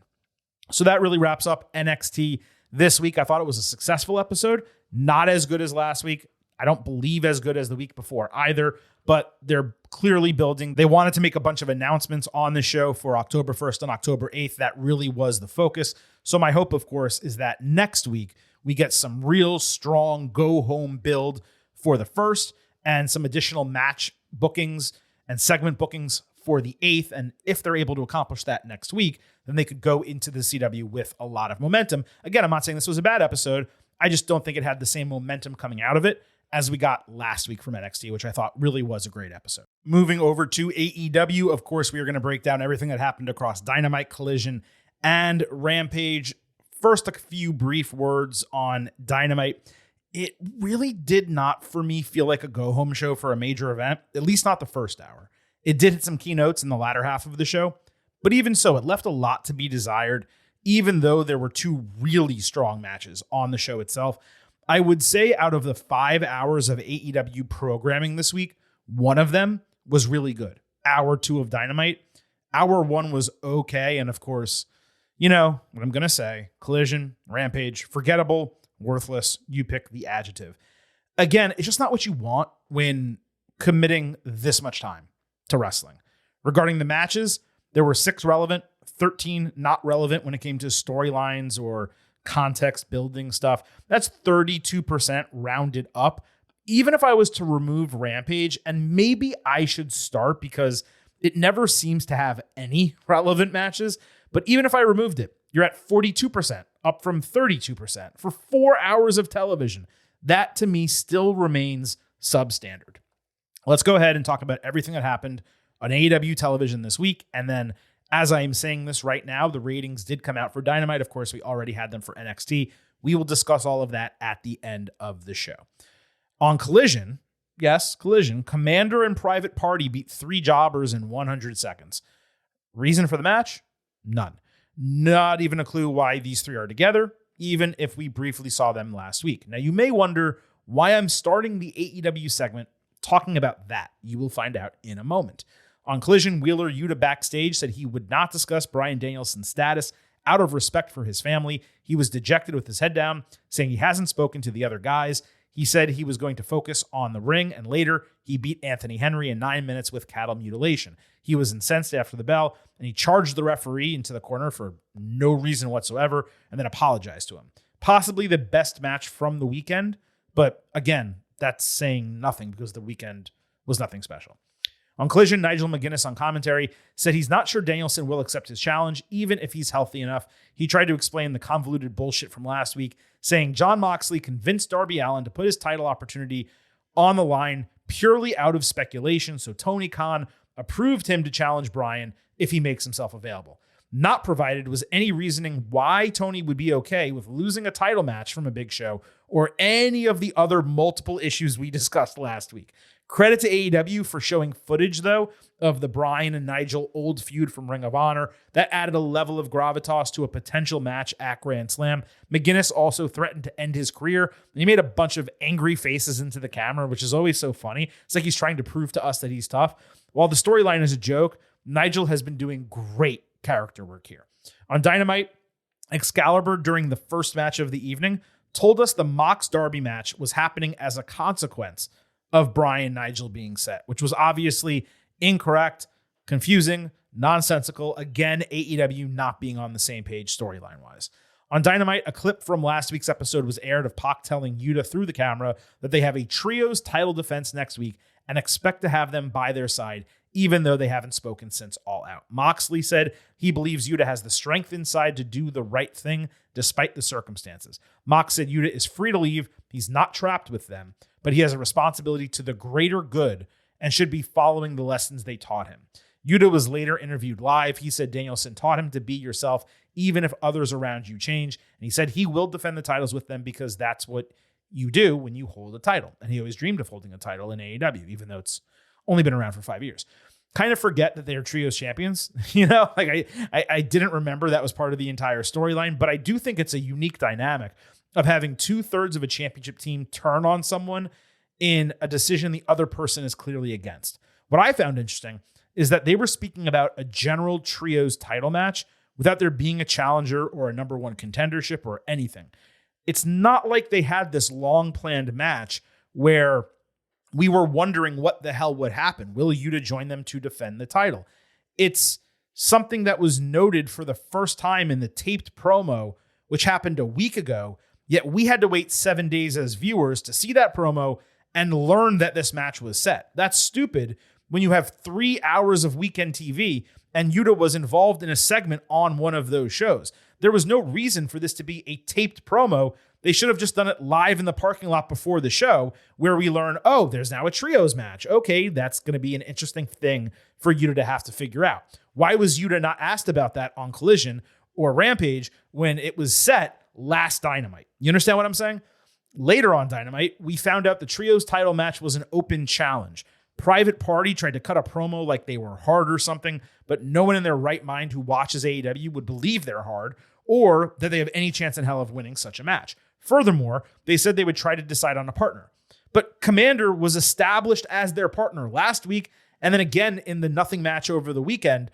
So that really wraps up NXT this week. I thought it was a successful episode, not as good as last week. I don't believe as good as the week before either, but they're clearly building. They wanted to make a bunch of announcements on the show for October 1st and October 8th. That really was the focus. So my hope, of course, is that next week we get some real strong go-home build for the 1st and some additional match bookings and segment bookings for the 8th. And if they're able to accomplish that next week, then they could go into the CW with a lot of momentum. Again, I'm not saying this was a bad episode. I just don't think it had the same momentum coming out of it as we got last week from NXT, which I thought really was a great episode. Moving over to AEW, of course, we are going to break down everything that happened across Dynamite, Collision, and Rampage. First, a few brief words on Dynamite. It really did not, for me, feel like a go-home show for a major event, at least not the first hour. It did hit some keynotes in the latter half of the show, but even so, it left a lot to be desired, even though there were two really strong matches on the show itself. I would say out of the 5 hours of AEW programming this week, one of them was really good. Hour 2 of Dynamite. Hour 1 was okay, and of course, you know what I'm going to say. Collision, Rampage, forgettable, worthless. You pick the adjective. Again, it's just not what you want when committing this much time to wrestling. Regarding the matches, there were 6 relevant, 13 not relevant when it came to storylines or context building stuff. That's 32% rounded up. Even if I was to remove Rampage, and maybe I should start because it never seems to have any relevant matches, but even if I removed it, you're at 42%, up from 32% for 4 hours of television. That to me still remains substandard. Let's go ahead and talk about everything that happened on AEW television this week. And then as I am saying this right now, the ratings did come out for Dynamite. Of course, we already had them for NXT. We will discuss all of that at the end of the show. On Collision, yes, Collision, Commander and Private Party beat 3 jobbers in 100 seconds. Reason for the match? None. Not even a clue why these 3 are together, even if we briefly saw them last week. Now, you may wonder why I'm starting the AEW segment talking about that. You will find out in a moment. On Collision, Wheeler Yuta backstage said he would not discuss Bryan Danielson's status out of respect for his family. He was dejected with his head down, saying he hasn't spoken to the other guys. He said he was going to focus on the ring, and later he beat Anthony Henry in 9 minutes with cattle mutilation. He was incensed after the bell, and he charged the referee into the corner for no reason whatsoever, and then apologized to him. Possibly the best match from the weekend, but again, that's saying nothing because the weekend was nothing special. On Collision, Nigel McGuinness on commentary said he's not sure Danielson will accept his challenge, even if he's healthy enough. He tried to explain the convoluted bullshit from last week, saying Jon Moxley convinced Darby Allin to put his title opportunity on the line purely out of speculation, so Tony Khan approved him to challenge Bryan if he makes himself available. Not provided was any reasoning why Tony would be okay with losing a title match from a big show or any of the other multiple issues we discussed last week. Credit to AEW for showing footage, though, of the Bryan and Nigel old feud from Ring of Honor. That added a level of gravitas to a potential match at Grand Slam. McGuinness also threatened to end his career, and he made a bunch of angry faces into the camera, which is always so funny. It's like he's trying to prove to us that he's tough. While the storyline is a joke, Nigel has been doing great character work here. On Dynamite, Excalibur, during the first match of the evening, told us the Mox Darby match was happening as a consequence of Bryan Nigel being set, which was obviously incorrect, confusing, nonsensical. Again, AEW not being on the same page storyline-wise. On Dynamite, a clip from last week's episode was aired of Pac telling Yuta through the camera that they have a trios title defense next week and expect to have them by their side, even though they haven't spoken since All Out. Moxley said he believes Yuta has the strength inside to do the right thing despite the circumstances. Mox said Yuta is free to leave. He's not trapped with them, but he has a responsibility to the greater good and should be following the lessons they taught him. Yuta was later interviewed live. He said Danielson taught him to be yourself, even if others around you change. And he said he will defend the titles with them because that's what you do when you hold a title. And he always dreamed of holding a title in AEW, even though it's only been around for 5 years. Kind of forget that they are trios champions. I didn't remember that was part of the entire storyline, but I do think it's a unique dynamic of having 2/3 of a championship team turn on someone in a decision the other person is clearly against. What I found interesting is that they were speaking about a general trios title match without there being a challenger or a number one contendership or anything. It's not like they had this long planned match where we were wondering what the hell would happen. Will Yuta join them to defend the title? It's something that was noted for the first time in the taped promo, which happened a week ago, yet we had to wait 7 days as viewers to see that promo and learn that this match was set. That's stupid when you have 3 hours of weekend TV and Yuta was involved in a segment on one of those shows. There was no reason for this to be a taped promo. They should have just done it live in the parking lot before the show where we learn, oh, there's now a trios match. Okay, that's going to be an interesting thing for Yuta to have to figure out. Why was Yuta not asked about that on Collision or Rampage when it was set last Dynamite? You understand what I'm saying? Later on Dynamite, we found out the trios title match was an open challenge. Private Party tried to cut a promo like they were hard or something, but no one in their right mind who watches AEW would believe they're hard or that they have any chance in hell of winning such a match. Furthermore, they said they would try to decide on a partner. But Commander was established as their partner last week and then again in the nothing match over the weekend.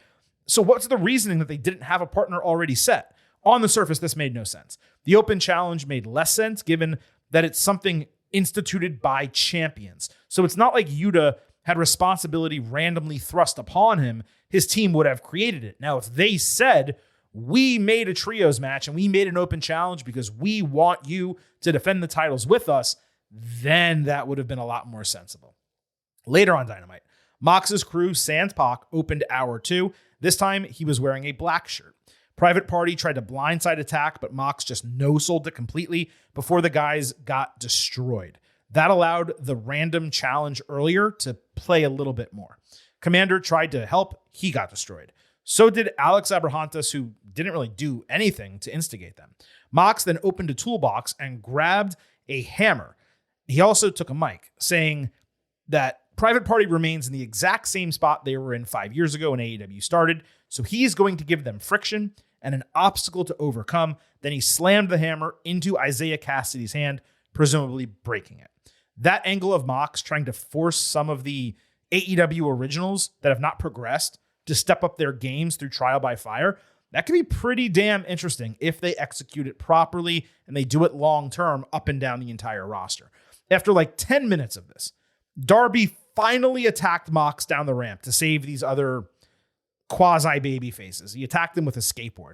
So what's the reasoning that they didn't have a partner already set? On the surface, this made no sense. The open challenge made less sense given that it's something instituted by champions. So it's not like Yuta had responsibility randomly thrust upon him. His team would have created it. Now, if they said, we made a trios match and we made an open challenge because we want you to defend the titles with us, then that would have been a lot more sensible. Later on Dynamite, Mox's crew, sans Pac, opened hour 2. This time, he was wearing a black shirt. Private Party tried to blindside attack, but Mox just no-sold it completely before the guys got destroyed. That allowed the random challenge earlier to play a little bit more. Commander tried to help. He got destroyed. So did Alex Abrahantes, who didn't really do anything to instigate them. Mox then opened a toolbox and grabbed a hammer. He also took a mic, saying that Private Party remains in the exact same spot they were in 5 years ago when AEW started, so he's going to give them friction and an obstacle to overcome. Then he slammed the hammer into Isaiah Cassidy's hand, presumably breaking it. That angle of Mox trying to force some of the AEW originals that have not progressed to step up their games through trial by fire, that could be pretty damn interesting if they execute it properly and they do it long term up and down the entire roster. After like 10 minutes of this, Darby finally attacked Mox down the ramp to save these other quasi-baby faces. He attacked them with a skateboard.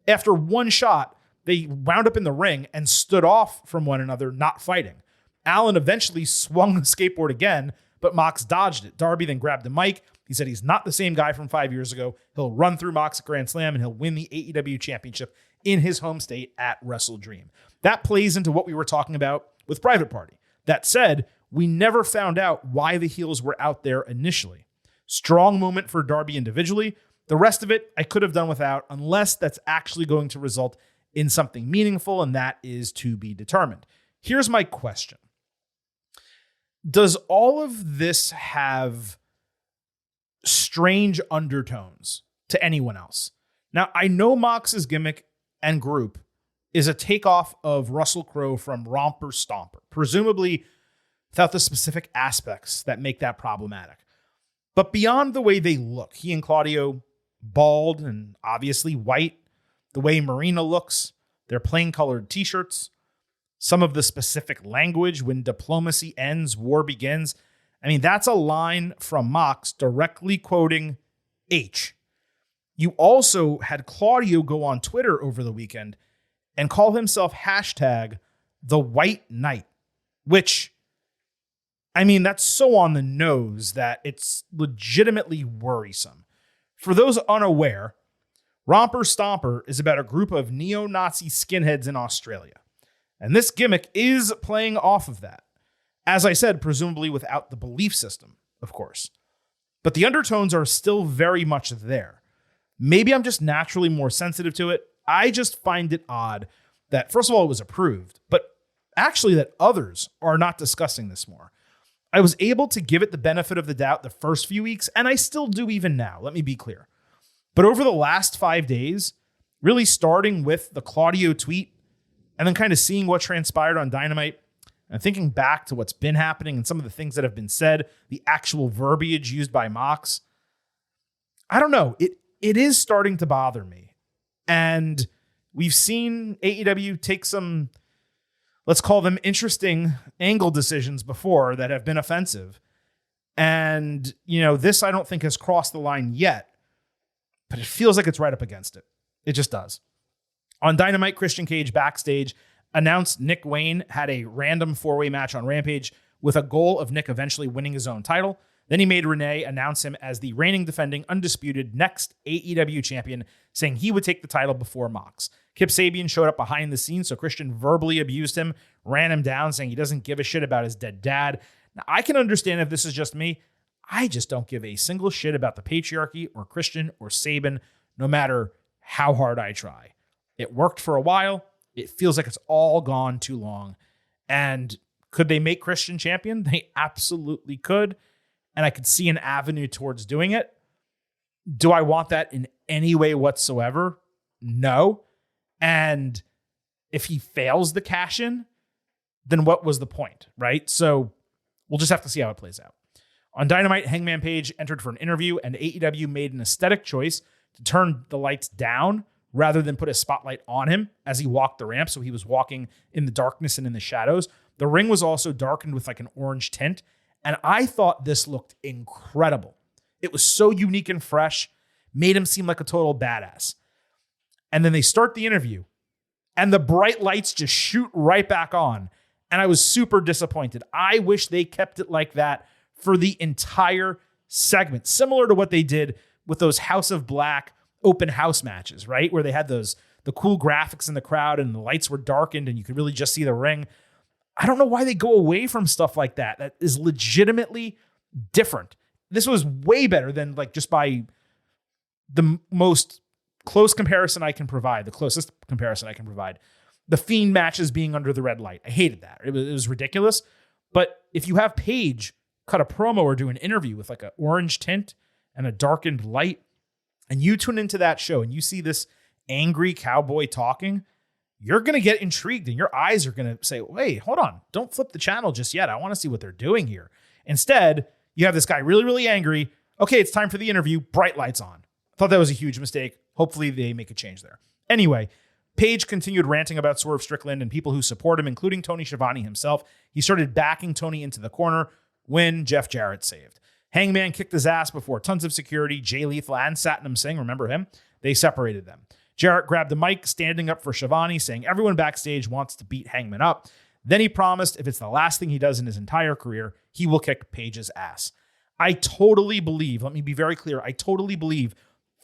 After one shot, they wound up in the ring and stood off from one another, not fighting. Allen eventually swung the skateboard again, but Mox dodged it. Darby then grabbed the mic. He said he's not the same guy from 5 years ago. He'll run through Mox at Grand Slam and he'll win the AEW championship in his home state at Wrestle Dream. That plays into what we were talking about with Private Party. That said, we never found out why the heels were out there initially. Strong moment for Darby individually. The rest of it I could have done without, unless that's actually going to result in something meaningful, and that is to be determined. Here's my question. does all of this have strange undertones to anyone else? Now, I know Mox's gimmick and group is a takeoff of Russell Crowe from Romper Stomper, presumably without the specific aspects that make that problematic. But beyond the way they look, he and Claudio, bald and obviously white, the way Marina looks, their plain colored t-shirts, some of the specific language, when diplomacy ends, war begins. I mean, that's a line from Mox directly quoting H. You also had Claudio go on Twitter over the weekend and call himself hashtag the White Knight, which, I mean, that's so on the nose that it's legitimately worrisome. For those unaware, Romper Stomper is about a group of neo-Nazi skinheads in Australia. And this gimmick is playing off of that. As I said, presumably without the belief system, of course. But the undertones are still very much there. Maybe I'm just naturally more sensitive to it. I just find it odd that, first of all, it was approved, but actually that others are not discussing this more. I was able to give it the benefit of the doubt the first few weeks, and I still do even now, let me be clear. But over the last 5 days, really starting with the Claudio tweet, and then kind of seeing what transpired on Dynamite, and thinking back to what's been happening and some of the things that have been said, the actual verbiage used by Mox, I don't know. It is starting to bother me. And we've seen AEW take some, let's call them interesting angle decisions before that have been offensive. And, you know, this I don't think has crossed the line yet, but it feels like it's right up against it. It just does. On Dynamite, Christian Cage backstage announced Nick Wayne had a random 4-way match on Rampage with a goal of Nick eventually winning his own title. Then he made Renee announce him as the reigning, defending, undisputed next AEW champion, saying he would take the title before Mox. Kip Sabian showed up behind the scenes, so Christian verbally abused him, ran him down, saying he doesn't give a shit about his dead dad. Now, I can understand if this is just me. I just don't give a single shit about the patriarchy or Christian or Sabin, no matter how hard I try. It worked for a while. It feels like it's all gone too long. And could they make Christian champion? They absolutely could. And I could see an avenue towards doing it. Do I want that in any way whatsoever? No. And if he fails the cash in, then what was the point, right? So we'll just have to see how it plays out. On Dynamite, Hangman Page entered for an interview, and AEW made an aesthetic choice to turn the lights down rather than put a spotlight on him as he walked the ramp. So he was walking in the darkness and in the shadows. The ring was also darkened with like an orange tint. And I thought this looked incredible. It was so unique and fresh, made him seem like a total badass. And then they start the interview, and the bright lights just shoot right back on. And I was super disappointed. I wish they kept it like that for the entire segment, similar to what they did with those House of Black open house matches, right? Where they had the cool graphics in the crowd and the lights were darkened and you could really just see the ring. I don't know why they go away from stuff like that. That is legitimately different. This was way better than like just by the most close comparison I can provide, the closest comparison I can provide. The Fiend matches being under the red light. I hated that. It was ridiculous. But if you have Paige cut a promo or do an interview with like an orange tint and a darkened light, and you tune into that show and you see this angry cowboy talking, you're going to get intrigued and your eyes are going to say, wait, hold on. Don't flip the channel just yet. I want to see what they're doing here. Instead, you have this guy really, really angry. Okay, it's time for the interview. Bright lights on. I thought that was a huge mistake. Hopefully they make a change there. Anyway, Page continued ranting about Swerve Strickland and people who support him, including Tony Schiavone himself. He started backing Tony into the corner when Jeff Jarrett saved. Hangman kicked his ass before tons of security. Jay Lethal and Satnam Singh, remember him? They separated them. Jarrett grabbed the mic, standing up for Schiavone, saying everyone backstage wants to beat Hangman up. Then he promised if it's the last thing he does in his entire career, he will kick Page's ass. I totally believe, let me be very clear, I totally believe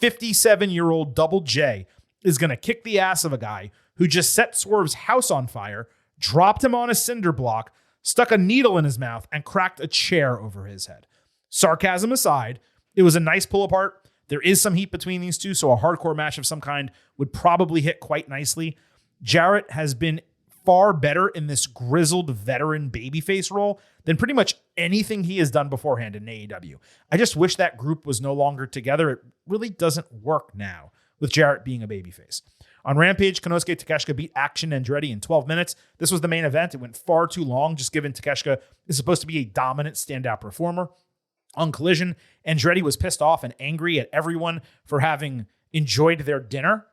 57-year-old Double J is going to kick the ass of a guy who just set Swerve's house on fire, dropped him on a cinder block, stuck a needle in his mouth, and cracked a chair over his head. Sarcasm aside, it was a nice pull apart. There is some heat between these two, so a hardcore match of some kind would probably hit quite nicely. Jarrett has been far better in this grizzled veteran babyface role than pretty much anything he has done beforehand in AEW. I just wish that group was no longer together. It really doesn't work now with Jarrett being a babyface. On Rampage, Konosuke Takeshita beat Action Andretti in 12 minutes. This was the main event. It went far too long, just given Takeshita is supposed to be a dominant standout performer. On Collision, Andretti was pissed off and angry at everyone for having enjoyed their dinner.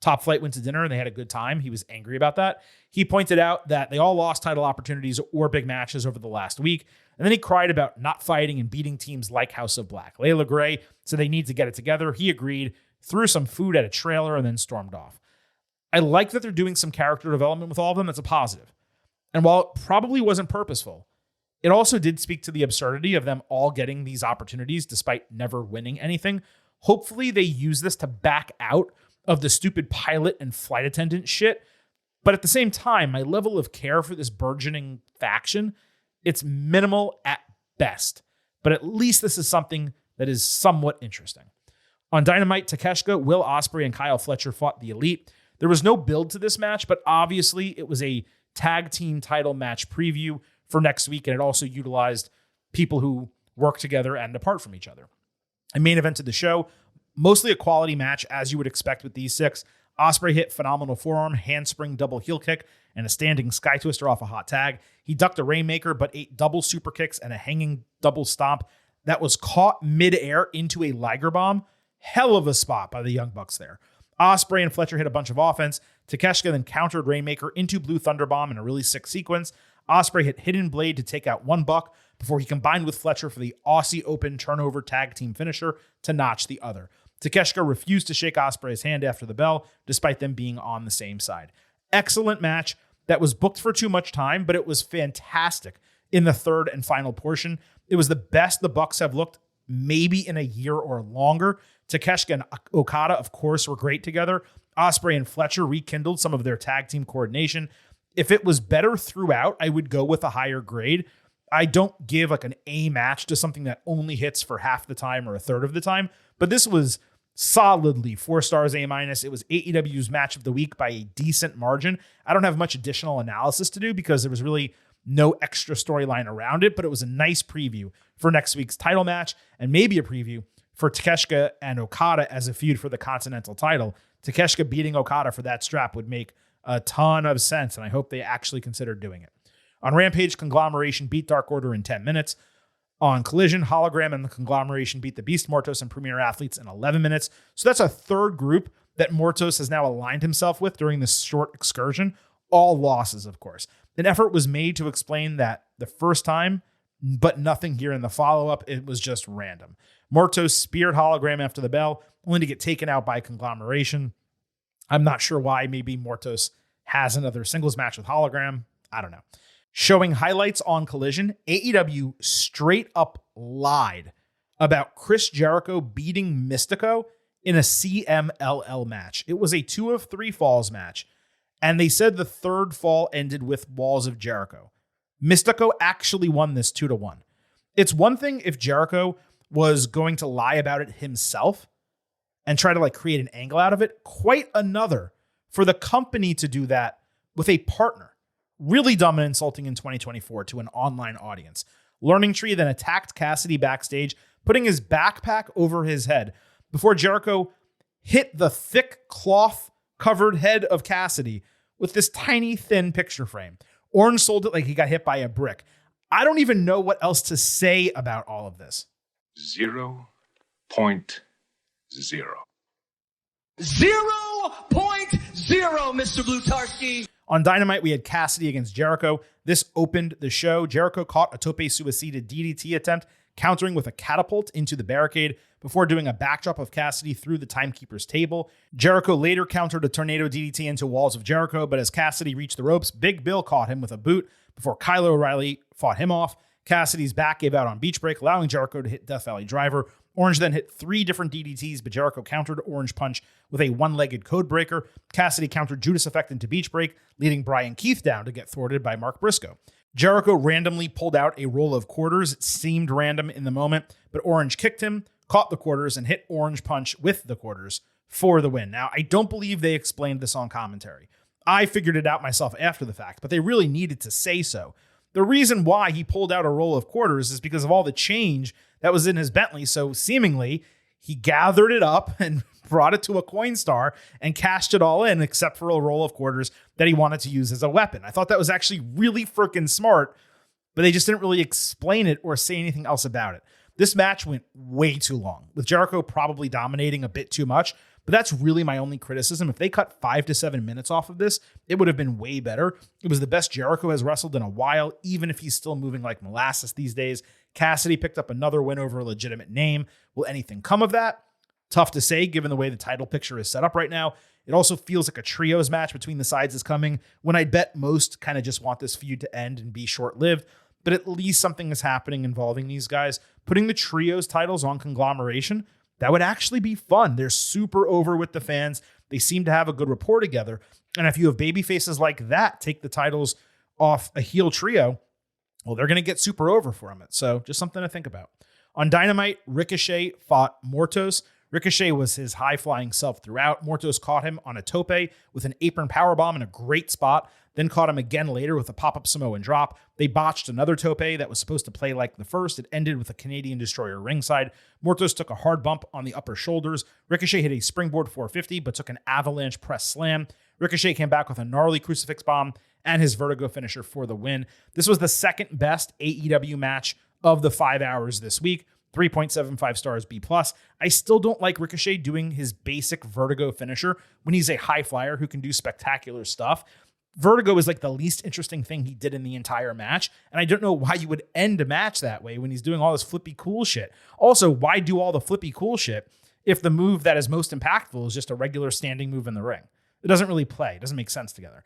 Top Flight went to dinner and they had a good time. He was angry about that. He pointed out that they all lost title opportunities or big matches over the last week. And then he cried about not fighting and beating teams like House of Black. Layla Gray said they need to get it together. He agreed, threw some food at a trailer, and then stormed off. I like that they're doing some character development with all of them. That's a positive. And while it probably wasn't purposeful, it also did speak to the absurdity of them all getting these opportunities despite never winning anything. Hopefully they use this to back out of the stupid pilot and flight attendant shit. But at the same time, my level of care for this burgeoning faction, it's minimal at best. But at least this is something that is somewhat interesting. On Dynamite, Takeshita, Will Ospreay, and Kyle Fletcher fought the Elite. There was no build to this match, but obviously it was a tag team title match preview for next week, and it also utilized people who work together and apart from each other. A main event of the show, mostly a quality match, as you would expect with these six. Ospreay hit phenomenal forearm, handspring double heel kick, and a standing sky twister off a hot tag. He ducked a Rainmaker, but ate double super kicks and a hanging double stomp that was caught midair into a Liger bomb. Hell of a spot by the Young Bucks there. Ospreay and Fletcher hit a bunch of offense. Takeshita then countered Rainmaker into Blue Thunderbomb in a really sick sequence. Ospreay hit Hidden Blade to take out one Buck before he combined with Fletcher for the Aussie Open turnover tag team finisher to notch the other. Takeshita refused to shake Ospreay's hand after the bell, despite them being on the same side. Excellent match that was booked for too much time, but it was fantastic in the third and final portion. It was the best the Bucks have looked maybe in a year or longer. Takeshita and Okada, of course, were great together. Ospreay and Fletcher rekindled some of their tag team coordination. If it was better throughout, I would go with a higher grade. I don't give like an A match to something that only hits for half the time or a third of the time, but this was solidly 4 stars A-. It was AEW's match of the week by a decent margin. I don't have much additional analysis to do because there was really no extra storyline around it, but it was a nice preview for next week's title match and maybe a preview for Takeshita and Okada as a feud for the Continental title. Takeshita beating Okada for that strap would make a ton of sense, and I hope they actually consider doing it. On Rampage, Conglomeration beat Dark Order in 10 minutes. On Collision, Hologram and the Conglomeration beat the Beast, Mortos, and Premier Athletes in 11 minutes. So that's a third group that Mortos has now aligned himself with during this short excursion. All losses, of course. An effort was made to explain that the first time, but nothing here in the follow-up. It was just random. Mortos speared Hologram after the bell, only to get taken out by Conglomeration. I'm not sure why. Maybe Mortos has another singles match with Hologram. I don't know. Showing highlights on Collision, AEW straight up lied about Chris Jericho beating Mystico in a CMLL match. It was a 2 of 3 falls match, and they said the third fall ended with Walls of Jericho. Mystico actually won this 2-1. It's one thing if Jericho was going to lie about it himself and try to create an angle out of it. Quite another for the company to do that with a partner. Really dumb and insulting in 2024 to an online audience. Learning Tree then attacked Cassidy backstage, putting his backpack over his head before Jericho hit the thick cloth-covered head of Cassidy with this tiny, thin picture frame. Orange sold it like he got hit by a brick. I don't even know what else to say about all of this. 0.0. 0.0, Mr. Blutarski. On Dynamite, we had Cassidy against Jericho. This opened the show. Jericho caught a tope suicida DDT attempt, countering with a catapult into the barricade before doing a backdrop of Cassidy through the timekeeper's table. Jericho later countered a tornado DDT into Walls of Jericho, but as Cassidy reached the ropes, Big Bill caught him with a boot before Kyle O'Reilly fought him off. Cassidy's back gave out on Beach Break, allowing Jericho to hit Death Valley Driver. Orange then hit 3 different DDTs, but Jericho countered Orange Punch with a one-legged code breaker. Cassidy countered Judas Effect into Beach Break, leading Brian Keith down to get thwarted by Mark Briscoe. Jericho randomly pulled out a roll of quarters. It seemed random in the moment, but Orange kicked him, caught the quarters, and hit Orange Punch with the quarters for the win. Now, I don't believe they explained this on commentary. I figured it out myself after the fact, but they really needed to say so. The reason why he pulled out a roll of quarters is because of all the change that was in his Bentley. So seemingly he gathered it up and brought it to a Coinstar and cashed it all in, except for a roll of quarters that he wanted to use as a weapon. I thought that was actually really freaking smart, but they just didn't really explain it or say anything else about it. This match went way too long, with Jericho probably dominating a bit too much, but that's really my only criticism. If they cut 5 to 7 minutes off of this, it would have been way better. It was the best Jericho has wrestled in a while, even if he's still moving like molasses these days. Cassidy picked up another win over a legitimate name. Will anything come of that? Tough to say, given the way the title picture is set up right now. It also feels like a trios match between the sides is coming, when I bet most kind of just want this feud to end and be short-lived. But at least something is happening involving these guys. Putting the trios titles on Conglomeration, that would actually be fun. They're super over with the fans. They seem to have a good rapport together. And if you have baby faces like that take the titles off a heel trio, well, they're going to get super over from it. So just something to think about. On Dynamite, Ricochet fought Mortos. Ricochet was his high-flying self throughout. Mortos caught him on a tope with an apron powerbomb in a great spot, then caught him again later with a pop-up Samoan drop. They botched another tope that was supposed to play like the first. It ended with a Canadian Destroyer ringside. Mortos took a hard bump on the upper shoulders. Ricochet hit a springboard 450, but took an avalanche press slam. Ricochet came back with a gnarly crucifix bomb and his vertigo finisher for the win. This was the second best AEW match of the 5 hours this week. 3.75 stars B+. I still don't like Ricochet doing his basic vertigo finisher when he's a high flyer who can do spectacular stuff. Vertigo is like the least interesting thing he did in the entire match, and I don't know why you would end a match that way when he's doing all this flippy cool shit. Also, why do all the flippy cool shit if the move that is most impactful is just a regular standing move in the ring? It doesn't really play. It doesn't make sense together.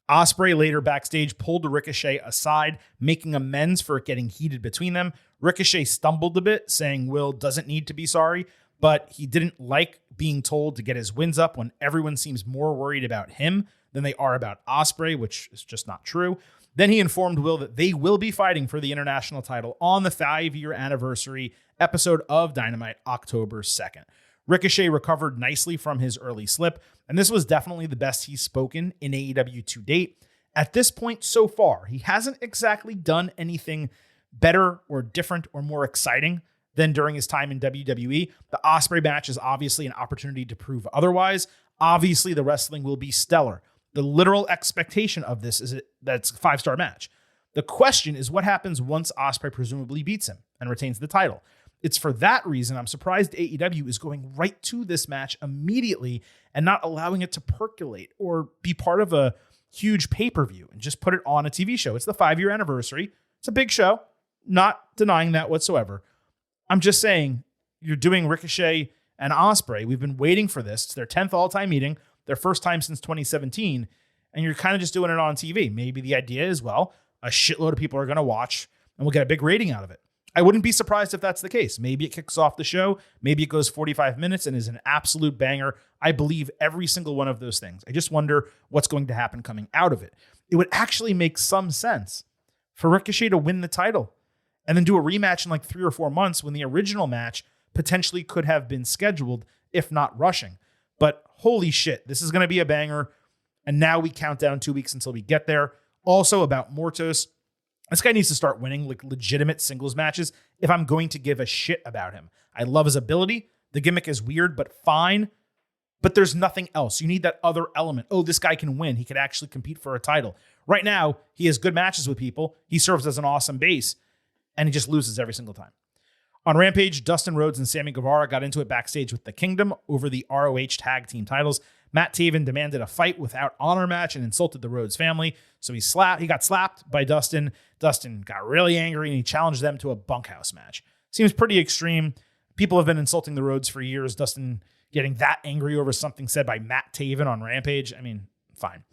Ospreay later backstage pulled Ricochet aside, making amends for it getting heated between them. Ricochet stumbled a bit, saying Will doesn't need to be sorry, but he didn't like being told to get his wins up when everyone seems more worried about him than they are about Ospreay, which is just not true. Then he informed Will that they will be fighting for the international title on the 5-year anniversary episode of Dynamite, October 2nd. Ricochet recovered nicely from his early slip, and this was definitely the best he's spoken in AEW to date. At this point so far, he hasn't exactly done anything better or different or more exciting than during his time in WWE. The Ospreay match is obviously an opportunity to prove otherwise. Obviously, the wrestling will be stellar. The literal expectation of this is that it's a 5-star match. The question is what happens once Ospreay presumably beats him and retains the title. It's for that reason I'm surprised AEW is going right to this match immediately and not allowing it to percolate or be part of a huge pay-per-view and just put it on a TV show. It's the 5-year anniversary. It's a big show. Not denying that whatsoever. I'm just saying you're doing Ricochet and Ospreay. We've been waiting for this. It's their 10th all-time meeting, their first time since 2017, and you're kind of just doing it on TV. Maybe the idea is, well, a shitload of people are going to watch and we'll get a big rating out of it. I wouldn't be surprised if that's the case. Maybe it kicks off the show. Maybe it goes 45 minutes and is an absolute banger. I believe every single one of those things. I just wonder what's going to happen coming out of it. It would actually make some sense for Ricochet to win the title and then do a rematch in like 3 or 4 months when the original match potentially could have been scheduled, if not rushing. But holy shit, this is going to be a banger. And now we count down 2 weeks until we get there. Also about Mortos, this guy needs to start winning like legitimate singles matches if I'm going to give a shit about him. I love his ability. The gimmick is weird, but fine. But there's nothing else. You need that other element. Oh, this guy can win. He could actually compete for a title. Right now, he has good matches with people. He serves as an awesome base, and he just loses every single time. On Rampage, Dustin Rhodes and Sammy Guevara got into it backstage with the Kingdom over the ROH tag team titles. Matt Taven demanded a fight without honor match and insulted the Rhodes family. So he got slapped by Dustin. Dustin got really angry and he challenged them to a bunkhouse match. Seems pretty extreme. People have been insulting the Rhodes for years. Dustin getting that angry over something said by Matt Taven on Rampage. I mean, fine.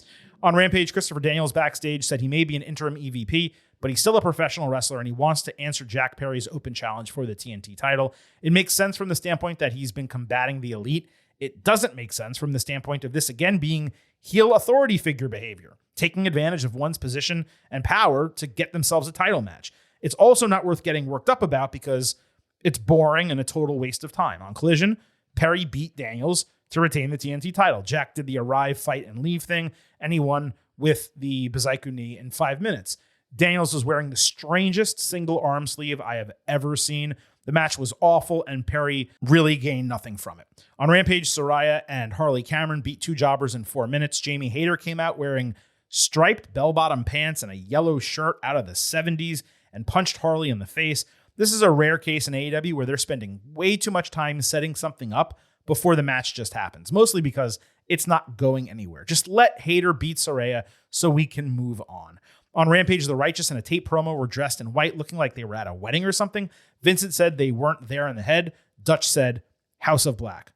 On Rampage, Christopher Daniels backstage said he may be an interim EVP, but he's still a professional wrestler and he wants to answer Jack Perry's open challenge for the TNT title. It makes sense from the standpoint that he's been combating the elite. It doesn't make sense from the standpoint of this again being heel authority figure behavior, taking advantage of one's position and power to get themselves a title match. It's also not worth getting worked up about because it's boring and a total waste of time. On Collision, Perry beat Daniels, to retain the TNT title. Jack did the arrive, fight, and leave thing, and he won with the Bazaiku knee in 5 minutes. Daniels was wearing the strangest single arm sleeve I have ever seen. The match was awful, and Perry really gained nothing from it. On Rampage, Saraya and Harley Cameron beat 2 jobbers in 4 minutes. Jamie Hayter came out wearing striped bell-bottom pants and a yellow shirt out of the 70s and punched Harley in the face. This is a rare case in AEW where they're spending way too much time setting something up before the match just happens, mostly because it's not going anywhere. Just let Hayter beat Saraya so we can move on. On Rampage, the Righteous and a tape promo were dressed in white, looking like they were at a wedding or something. Vincent said they weren't there in the head. Dutch said, House of Black.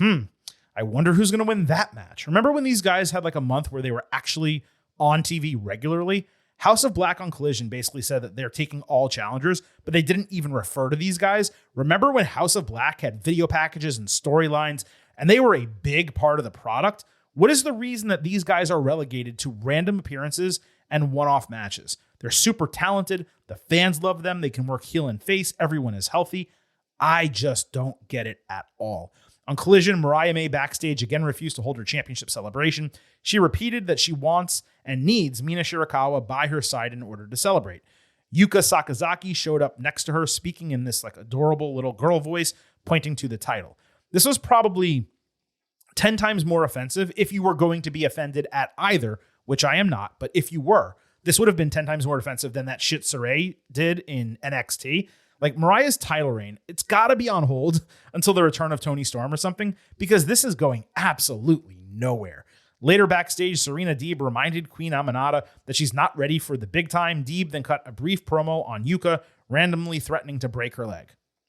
I wonder who's going to win that match. Remember when these guys had like a month where they were actually on TV regularly? House of Black on Collision basically said that they're taking all challengers, but they didn't even refer to these guys. Remember when House of Black had video packages and storylines, and they were a big part of the product? What is the reason that these guys are relegated to random appearances and one-off matches? They're super talented. The fans love them. They can work heel and face. Everyone is healthy. I just don't get it at all. On Collision, Mariah May backstage again refused to hold her championship celebration. She repeated that she wants and needs Mina Shirakawa by her side in order to celebrate. Yuka Sakazaki showed up next to her, speaking in this like adorable little girl voice, pointing to the title. This was probably 10 times more offensive if you were going to be offended at either, which I am not, but if you were, this would have been 10 times more offensive than that shit Saray did in NXT. Like, Mariah's title reign, it's got to be on hold until the return of Toni Storm or something, because this is going absolutely nowhere. Later backstage, Serena Deeb reminded Queen Aminata that she's not ready for the big time. Deeb then cut a brief promo on Yuka, randomly threatening to break her leg.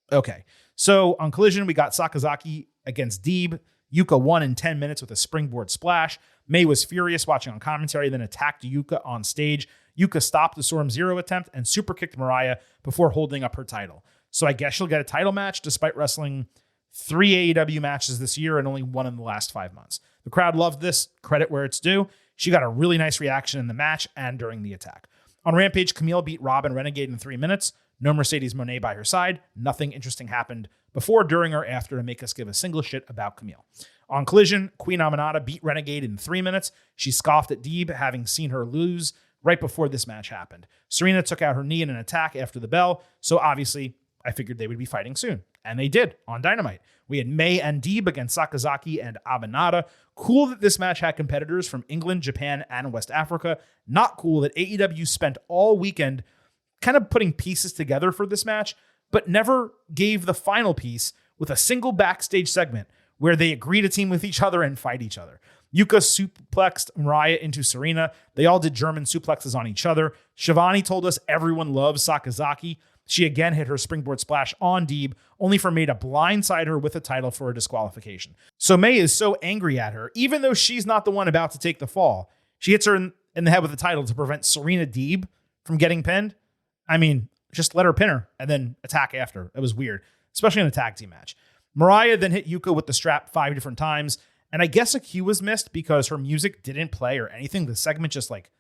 Okay, so on Collision, we got Sakazaki against Deeb. Yuka won in 10 minutes with a springboard splash. May was furious watching on commentary, then attacked Yuka on stage. Yuka stopped the Storm Zero attempt and super kicked Mariah before holding up her title. So I guess she'll get a title match despite wrestling 3 AEW matches this year and only 1 in the last 5 months. The crowd loved this, credit where it's due. She got a really nice reaction in the match and during the attack. On Rampage, Camille beat Robin Renegade in 3 minutes. No Mercedes Moné by her side. Nothing interesting happened before, during, or after to make us give a single shit about Camille. On Collision, Queen Aminata beat Renegade in 3 minutes. She scoffed at Deeb, having seen her lose right before this match happened. Serena took out her knee in an attack after the bell, so obviously I figured they would be fighting soon. And they did on Dynamite. We had May and Deeb against Sakazaki and Aminata. Cool that this match had competitors from England, Japan, and West Africa. Not cool that AEW spent all weekend kind of putting pieces together for this match, but never gave the final piece with a single backstage segment where they agree to team with each other and fight each other. Yuka suplexed Mariah into Serena. They all did German suplexes on each other. Shivani told us everyone loves Sakazaki. She again hit her springboard splash on Deeb, only for May to blindside her with a title for a disqualification. So May is so angry at her, even though she's not the one about to take the fall. She hits her in the head with the title to prevent Serena Deeb from getting pinned. I mean, just let her pin her and then attack after. It was weird, especially in a tag team match. Mariah then hit Yuka with the strap 5 different times, and I guess a cue was missed because her music didn't play or anything. The segment just like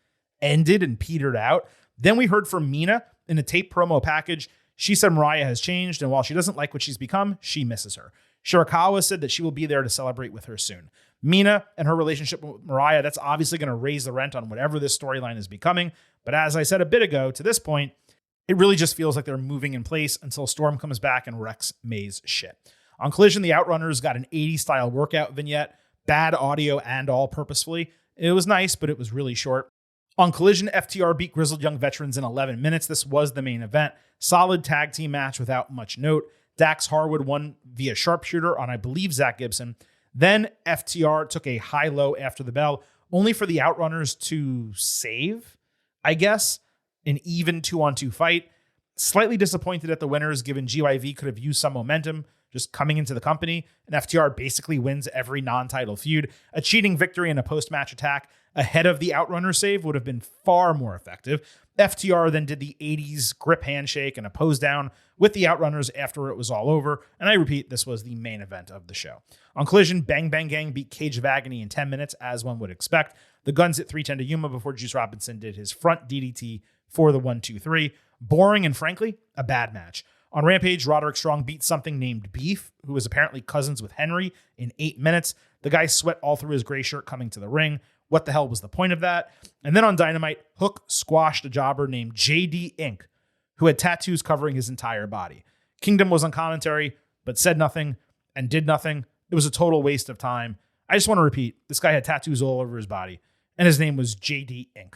ended and petered out. Then we heard from Mina in a tape promo package. She said Mariah has changed, and while she doesn't like what she's become, she misses her. Shirakawa said that she will be there to celebrate with her soon. Mina and her relationship with Mariah, that's obviously going to raise the rent on whatever this storyline is becoming. But as I said a bit ago, to this point, it really just feels like they're moving in place until Storm comes back and wrecks May's shit. On Collision, the Outrunners got an 80s-style workout vignette, bad audio and all purposefully. It was nice, but it was really short. On Collision, FTR beat Grizzled Young Veterans in 11 minutes. This was the main event. Solid tag team match without much note. Dax Harwood won via sharpshooter on, I believe, Zach Gibson. Then FTR took a high-low after the bell, only for the Outrunners to save, I guess, an even 2-on-2 fight. Slightly disappointed at the winners, given GYV could have used some momentum just coming into the company, and FTR basically wins every non-title feud. A cheating victory and a post-match attack ahead of the Outrunner save would have been far more effective. FTR then did the 80s grip handshake and a pose down with the Outrunners after it was all over, and I repeat, this was the main event of the show. On Collision, Bang Bang Gang beat Cage of Agony in 10 minutes, as one would expect. The Guns hit 310 to Yuma before Juice Robinson did his front DDT for the 1-2-3. Boring and frankly, a bad match. On Rampage, Roderick Strong beat something named Beef, who was apparently cousins with Henry, in 8 minutes. The guy sweat all through his gray shirt coming to the ring. What the hell was the point of that? And then on Dynamite, Hook squashed a jobber named JD Inc., who had tattoos covering his entire body. Kingdom was on commentary, but said nothing and did nothing. It was a total waste of time. I just want to repeat, this guy had tattoos all over his body, and his name was JD Inc.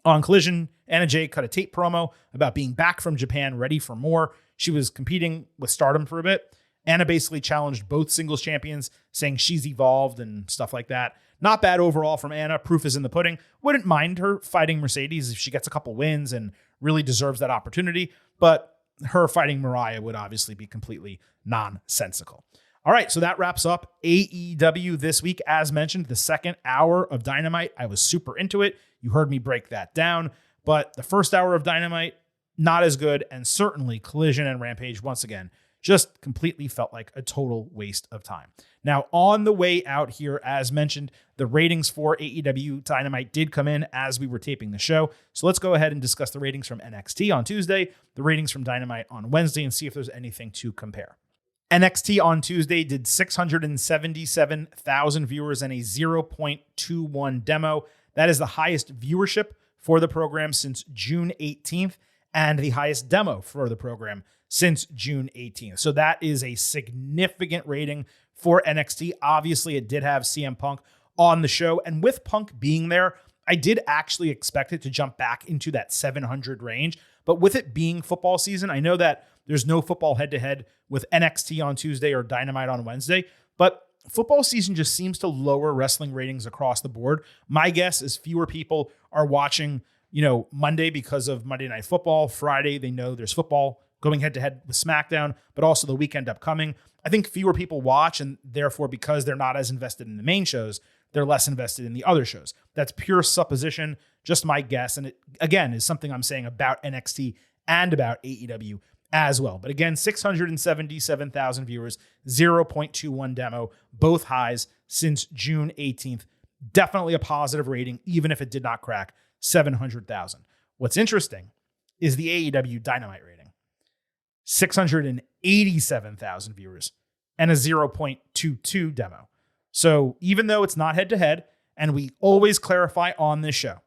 On Collision, Anna Jay cut a tape promo about being back from Japan, ready for more. She was competing with Stardom for a bit. Anna basically challenged both singles champions, saying she's evolved and stuff like that. Not bad overall from Anna. Proof is in the pudding. Wouldn't mind her fighting Mercedes if she gets a couple wins and really deserves that opportunity. But her fighting Mariah would obviously be completely nonsensical. All right, so that wraps up AEW this week. As mentioned, the second hour of Dynamite, I was super into it. You heard me break that down. But the first hour of Dynamite, not as good. And certainly Collision and Rampage, once again, just completely felt like a total waste of time. Now, on the way out here, as mentioned, the ratings for AEW Dynamite did come in as we were taping the show. So let's go ahead and discuss the ratings from NXT on Tuesday, the ratings from Dynamite on Wednesday, and see if there's anything to compare. NXT on Tuesday did 677,000 viewers and a 0.21 demo. That is the highest viewership for the program since June 18th and the highest demo for the program since June 18th. So that is a significant rating for NXT. Obviously, it did have CM Punk on the show. And with Punk being there, I did actually expect it to jump back into that 700 range. But with it being football season, I know that there's no football head-to-head with NXT on Tuesday or Dynamite on Wednesday, but football season just seems to lower wrestling ratings across the board. My guess is fewer people are watching, Monday because of Monday Night Football. Friday, they know there's football going head-to-head with SmackDown, but also the weekend upcoming. I think fewer people watch, and therefore, because they're not as invested in the main shows, they're less invested in the other shows. That's pure supposition, just my guess. And it, again, is something I'm saying about NXT and about AEW as well. But again, 677,000 viewers, 0.21 demo, both highs since June 18th. Definitely a positive rating, even if it did not crack 700,000. What's interesting is the AEW Dynamite rating. 687,000 viewers and a 0.22 demo. So even though it's not head-to-head, and we always clarify on this show,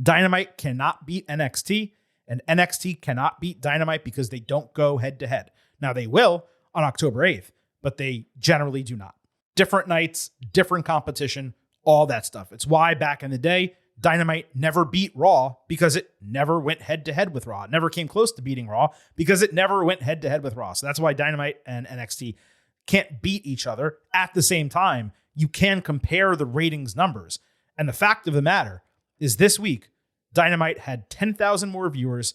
Dynamite cannot beat NXT, and NXT cannot beat Dynamite because they don't go head-to-head. Now, they will on October 8th, but they generally do not. Different nights, different competition, all that stuff. It's why back in the day, Dynamite never beat Raw because it never went head-to-head with Raw. It never came close to beating Raw because it never went head-to-head with Raw. So that's why Dynamite and NXT can't beat each other. At the same time, you can compare the ratings numbers. And the fact of the matter is this week, Dynamite had 10,000 more viewers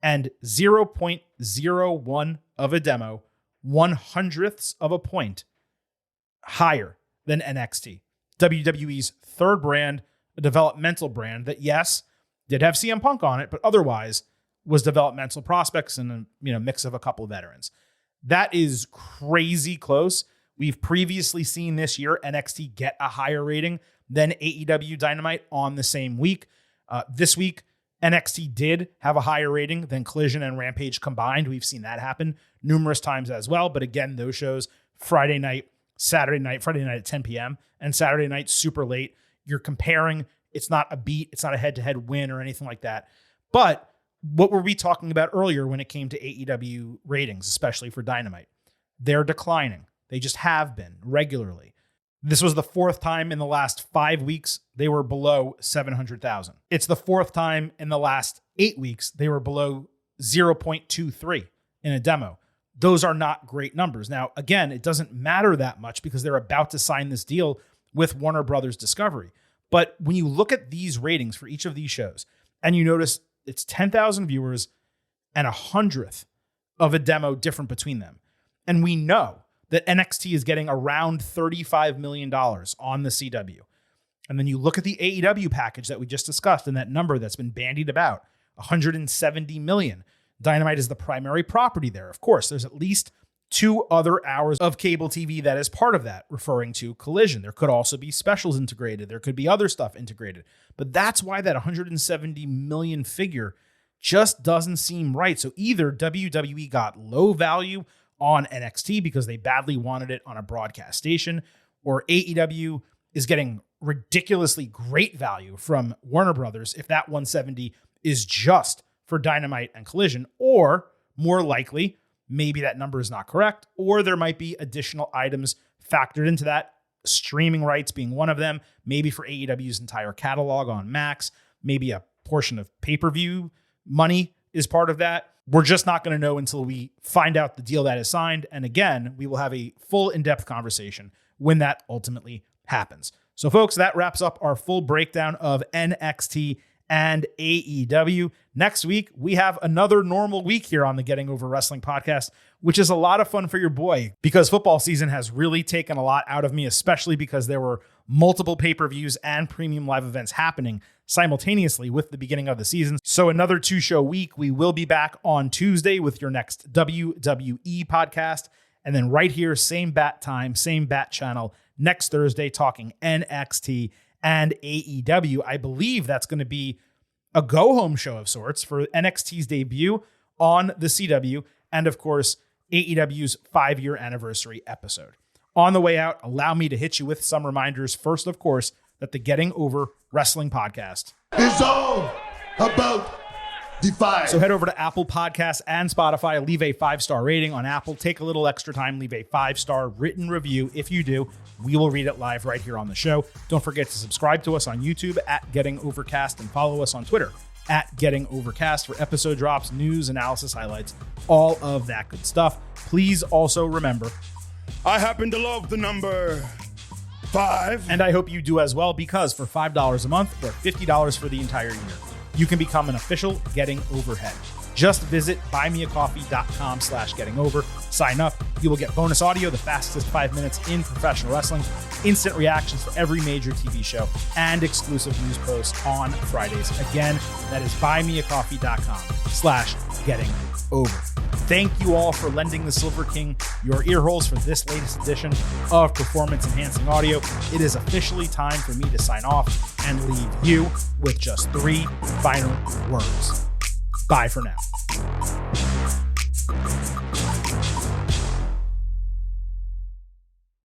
and 0.01 of a demo, 1/100th of a point higher than NXT. WWE's third brand, a developmental brand that, yes, did have CM Punk on it, but otherwise was developmental prospects and a mix of a couple of veterans. That is crazy close. We've previously seen this year NXT get a higher rating than AEW Dynamite on the same week. This week, NXT did have a higher rating than Collision and Rampage combined. We've seen that happen numerous times as well. But again, those shows, Friday night at 10 p.m. and Saturday night super late. You're comparing. It's not a beat. It's not a head-to-head win or anything like that. But what were we talking about earlier when it came to AEW ratings, especially for Dynamite? They're declining. They just have been regularly. This was the fourth time in the last 5 weeks they were below 700,000. It's the fourth time in the last 8 weeks they were below 0.23 in a demo. Those are not great numbers. Now, again, it doesn't matter that much because they're about to sign this deal with Warner Brothers Discovery. But when you look at these ratings for each of these shows and you notice it's 10,000 viewers and 1/100th of a demo different between them. And we know that NXT is getting around $35 million on the CW. And then you look at the AEW package that we just discussed and that number that's been bandied about, $170 million. Dynamite is the primary property there. Of course, there's at least 2 other hours of cable TV that is part of that, referring to Collision. There could also be specials integrated. There could be other stuff integrated. But that's why that $170 million figure just doesn't seem right. So either WWE got low value on NXT because they badly wanted it on a broadcast station, or AEW is getting ridiculously great value from Warner Brothers if that 170 is just for Dynamite and Collision, or more likely, maybe that number is not correct, or there might be additional items factored into that, streaming rights being one of them, maybe for AEW's entire catalog on Max, maybe a portion of pay-per-view money is part of that. We're just not going to know until we find out the deal that is signed. And again, we will have a full in-depth conversation when that ultimately happens. So folks, that wraps up our full breakdown of NXT and AEW. Next week, we have another normal week here on the Getting Over Wrestling podcast, which is a lot of fun for your boy because football season has really taken a lot out of me, especially because there were multiple pay-per-views and premium live events happening simultaneously with the beginning of the season. So another 2-show week. We will be back on Tuesday with your next WWE podcast. And then right here, same bat time, same bat channel, next Thursday, talking NXT and AEW. I believe that's going to be a go-home show of sorts for NXT's debut on the CW, and of course, AEW's 5-year anniversary episode. On the way out, allow me to hit you with some reminders. First, of course, that the Getting Over Wrestling podcast It's all about the five. So head over to Apple Podcasts and Spotify, leave a 5-star rating on Apple. Take a little extra time, leave a 5-star written review. If you do, we will read it live right here on the show. Don't forget to subscribe to us on YouTube at Getting Overcast and follow us on Twitter at Getting Overcast for episode drops, news, analysis, highlights, all of that good stuff. Please also remember, I happen to love the number 5. and I hope you do as well, because for $5 a month or $50 for the entire year, you can become an official Getting Overhead. Just visit buymeacoffee.com/gettingover. Sign up. You will get bonus audio, the fastest 5 minutes in professional wrestling, instant reactions for every major TV show, and exclusive news posts on Fridays. Again, that is buymeacoffee.com/gettingover. Thank you all for lending the Silver King your ear holes for this latest edition of Performance Enhancing Audio. It is officially time for me to sign off and leave you with just 3 final words. Bye for now.